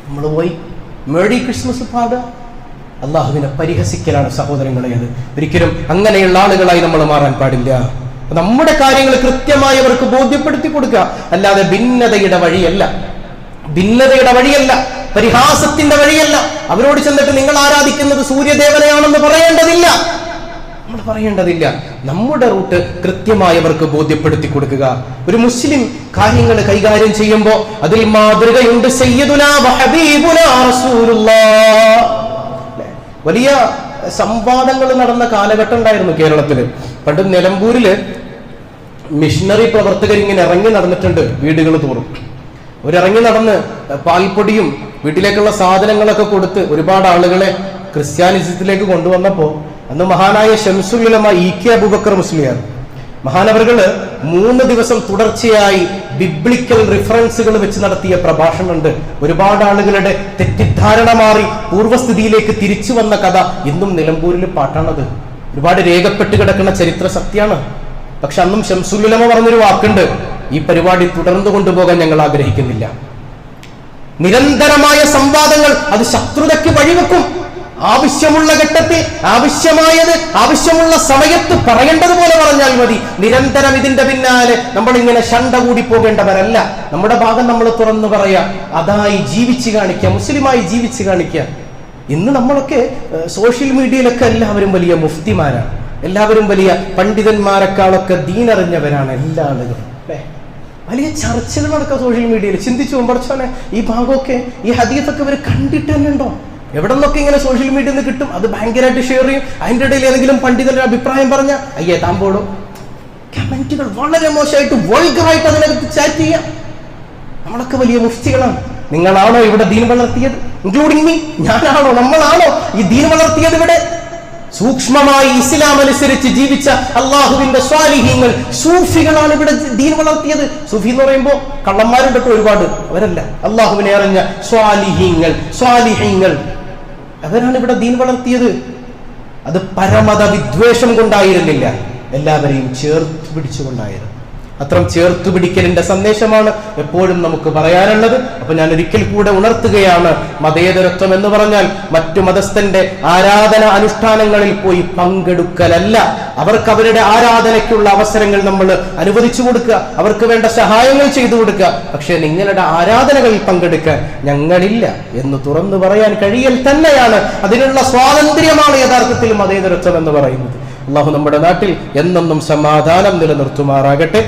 നമ്മൾ പോയി മേരി ക്രിസ്മസ് പാടുക. അള്ളാഹുവിനെ പരിഹസിക്കലാണ് സഹോദരങ്ങളെ. അത് ഒരിക്കലും അങ്ങനെയുള്ള ആളുകളായി നമ്മൾ മാറാൻ പാടില്ല. നമ്മുടെ കാര്യങ്ങൾ കൃത്യമായി അവർക്ക് ബോധ്യപ്പെടുത്തി കൊടുക്കുക, അല്ലാതെ ഭിന്നതയുടെ വഴിയല്ല, പരിഹാസത്തിന്റെ വഴിയല്ല. അവരോട് ചെന്നിട്ട് നിങ്ങൾ ആരാധിക്കുന്നത് സൂര്യദേവനെയാണെന്ന് പറയേണ്ടതില്ല. നമ്മുടെ റൂട്ട് കൃത്യമായി അവർക്ക് ബോധ്യപ്പെടുത്തി കൊടുക്കുക. ഒരു മുസ്ലിം കാര്യങ്ങൾ കൈകാര്യം ചെയ്യുമ്പോൾ അതിൽ മാതൃകയുണ്ട്. സയ്യിദുനാ വഹബീബുനാ റസൂലുള്ളാഹ്. വലിയ സംവാദങ്ങൾ നടന്ന കാലഘട്ടം ഉണ്ടായിരുന്നു കേരളത്തില്. പണ്ട് നിലമ്പൂരില് മിഷണറി പ്രവർത്തകർ ഇങ്ങനെ ഇറങ്ങി നടന്നിട്ടുണ്ട് വീടുകൾ തോറും. അവരിറങ്ങി നടന്ന് പാൽപ്പൊടിയും വീട്ടിലേക്കുള്ള സാധനങ്ങളൊക്കെ കൊടുത്ത് ഒരുപാട് ആളുകളെ ക്രിസ്ത്യാനിസത്തിലേക്ക് കൊണ്ടുവന്നപ്പോൾ അന്ന് മഹാനായ ശംസുൽ ഉലമ ഇ.കെ. അബൂബക്കർ മുസ്ലിയാർ മഹാനവറുകള് 3 ദിവസം തുടർച്ചയായി ബിബ്ലിക്കൽ റിഫറൻസുകൾ വെച്ച് നടത്തിയ പ്രഭാഷണമുണ്ട്. ഒരുപാട് ആളുകളുടെ തെറ്റിദ്ധാരണ മാറി പൂർവ്വസ്ഥിതിയിലേക്ക് തിരിച്ചു വന്ന കഥ ഇന്നും നിലമ്പൂരിൽ പാട്ടാണത്. ഒരുപാട് രേഖപ്പെട്ട് കിടക്കുന്ന ചരിത്ര സത്യമാണ്. പക്ഷെ അന്നും ശംസുൽ ഉലമ പറഞ്ഞൊരു വാക്കുണ്ട്, ഈ പരിപാടി തുടർന്നു കൊണ്ടുപോകാൻ ഞങ്ങൾ ആഗ്രഹിക്കുന്നില്ല. നിരന്തരമായ സംവാദങ്ങൾ അത് ശത്രുതയ്ക്ക് വഴിവെക്കും. ആവശ്യമുള്ള ഘട്ടത്തിൽ ആവശ്യമായത് ആവശ്യമുള്ള സമയത്ത് പറയേണ്ടതുപോലെ പറഞ്ഞാൽ മതി. നിരന്തരം ഇതിന്റെ പിന്നാലെ നമ്മൾ ഇങ്ങനെ ശണ്ട കൂടി പോകേണ്ടവരല്ല. നമ്മുടെ ഭാഗം നമ്മൾ തുറന്നു പറയാ, അതായി ജീവിച്ചു കാണിക്കുക, മുസ്ലിമായി ജീവിച്ചു കാണിക്കുക. ഇന്ന് നമ്മളൊക്കെ സോഷ്യൽ മീഡിയയിലൊക്കെ എല്ലാവരും വലിയ മുഫ്തിമാരാണ്, എല്ലാവരും വലിയ പണ്ഡിതന്മാരെക്കാളൊക്കെ ദീനറിഞ്ഞവരാണ് എല്ലാ ആളുകളും. വലിയ ചർച്ചകൾ നടക്കുക സോഷ്യൽ മീഡിയയിൽ. ചിന്തിച്ചു പഠിച്ചോനെ, ഈ ഭാഗമൊക്കെ ഈ ഹദീസൊക്കെ ഇവർ കണ്ടിട്ട് തന്നെ ഉണ്ടോ? എവിടെ നിന്നൊക്കെ ഇങ്ങനെ സോഷ്യൽ മീഡിയയിൽ നിന്ന് കിട്ടും, അത് ഭയങ്കരമായിട്ട് ഷെയർ ചെയ്യും. അതിൻ്റെ ഇടയിൽ ഏതെങ്കിലും പണ്ഡിതന്റെ അഭിപ്രായം പറഞ്ഞ അയ്യേ താമ്പോളൂ, കമന്റുകൾ വളരെ മോശമായിട്ട് വൾഗറായിട്ട് അതിനകത്ത് ചാറ്റ് ചെയ്യാം. നമ്മളൊക്കെ വലിയ മുഫ്തികളാണ്. നിങ്ങളാണോ ഇവിടെ ദീൻ വളർത്തിയത്? Including me. ഞാനാണോ, നമ്മളാണോ ഈ ദീൻ വളർത്തിയത്? ഇവിടെ സൂക്ഷ്മമായി ഇസ്ലാം അനുസരിച്ച് ജീവിച്ച അള്ളാഹുവിന്റെ സ്വാലിഹീങ്ങൾ, സൂഫികളാണ് ഇവിടെ ദീൻ വളർത്തിയത്. സൂഫി എന്ന് പറയുമ്പോൾ കള്ളന്മാരുണ്ട് ഒരുപാട്, അവരല്ല. അള്ളാഹുവിനെ അറിഞ്ഞ സ്വാലിഹീങ്ങൾ അവരാണ് ഇവിടെ ദീൻ വളർത്തിയത്. അത് പരമത വിദ്വേഷം കൊണ്ടായിരുന്നില്ല, എല്ലാവരെയും ചേർത്ത് പിടിച്ചുകൊണ്ടായിരുന്നു. അത്തരം ചേർത്തു പിടിക്കലിന്റെ സന്ദേശമാണ് എപ്പോഴും നമുക്ക് പറയാനുള്ളത്. അപ്പൊ ഞാൻ ഒരിക്കൽ കൂടെ ഉണർത്തുകയാണ്, മതേതരത്വം എന്ന് പറഞ്ഞാൽ മറ്റു മതസ്ഥന്റെ ആരാധന അനുഷ്ഠാനങ്ങളിൽ പോയി പങ്കെടുക്കലല്ല. അവർക്ക് അവരുടെ ആരാധനയ്ക്കുള്ള അവസരങ്ങൾ നമ്മൾ അനുവദിച്ചു കൊടുക്കുക, അവർക്ക് വേണ്ട സഹായങ്ങൾ ചെയ്തു കൊടുക്കുക. പക്ഷെ നിങ്ങളുടെ ആരാധനകളിൽ പങ്കെടുക്കാൻ ഞങ്ങളില്ല എന്ന് തുറന്നു പറയാൻ കഴിയൽ തന്നെയാണ്, അതിനുള്ള സ്വാതന്ത്ര്യമാണ് യഥാർത്ഥത്തിൽ മതേതരത്വം എന്ന് പറയുന്നത്. അള്ളാഹു നമ്മുടെ നാട്ടിൽ എന്നെന്നും സമാധാനം നിലനിർത്തുമാറാകട്ടെ.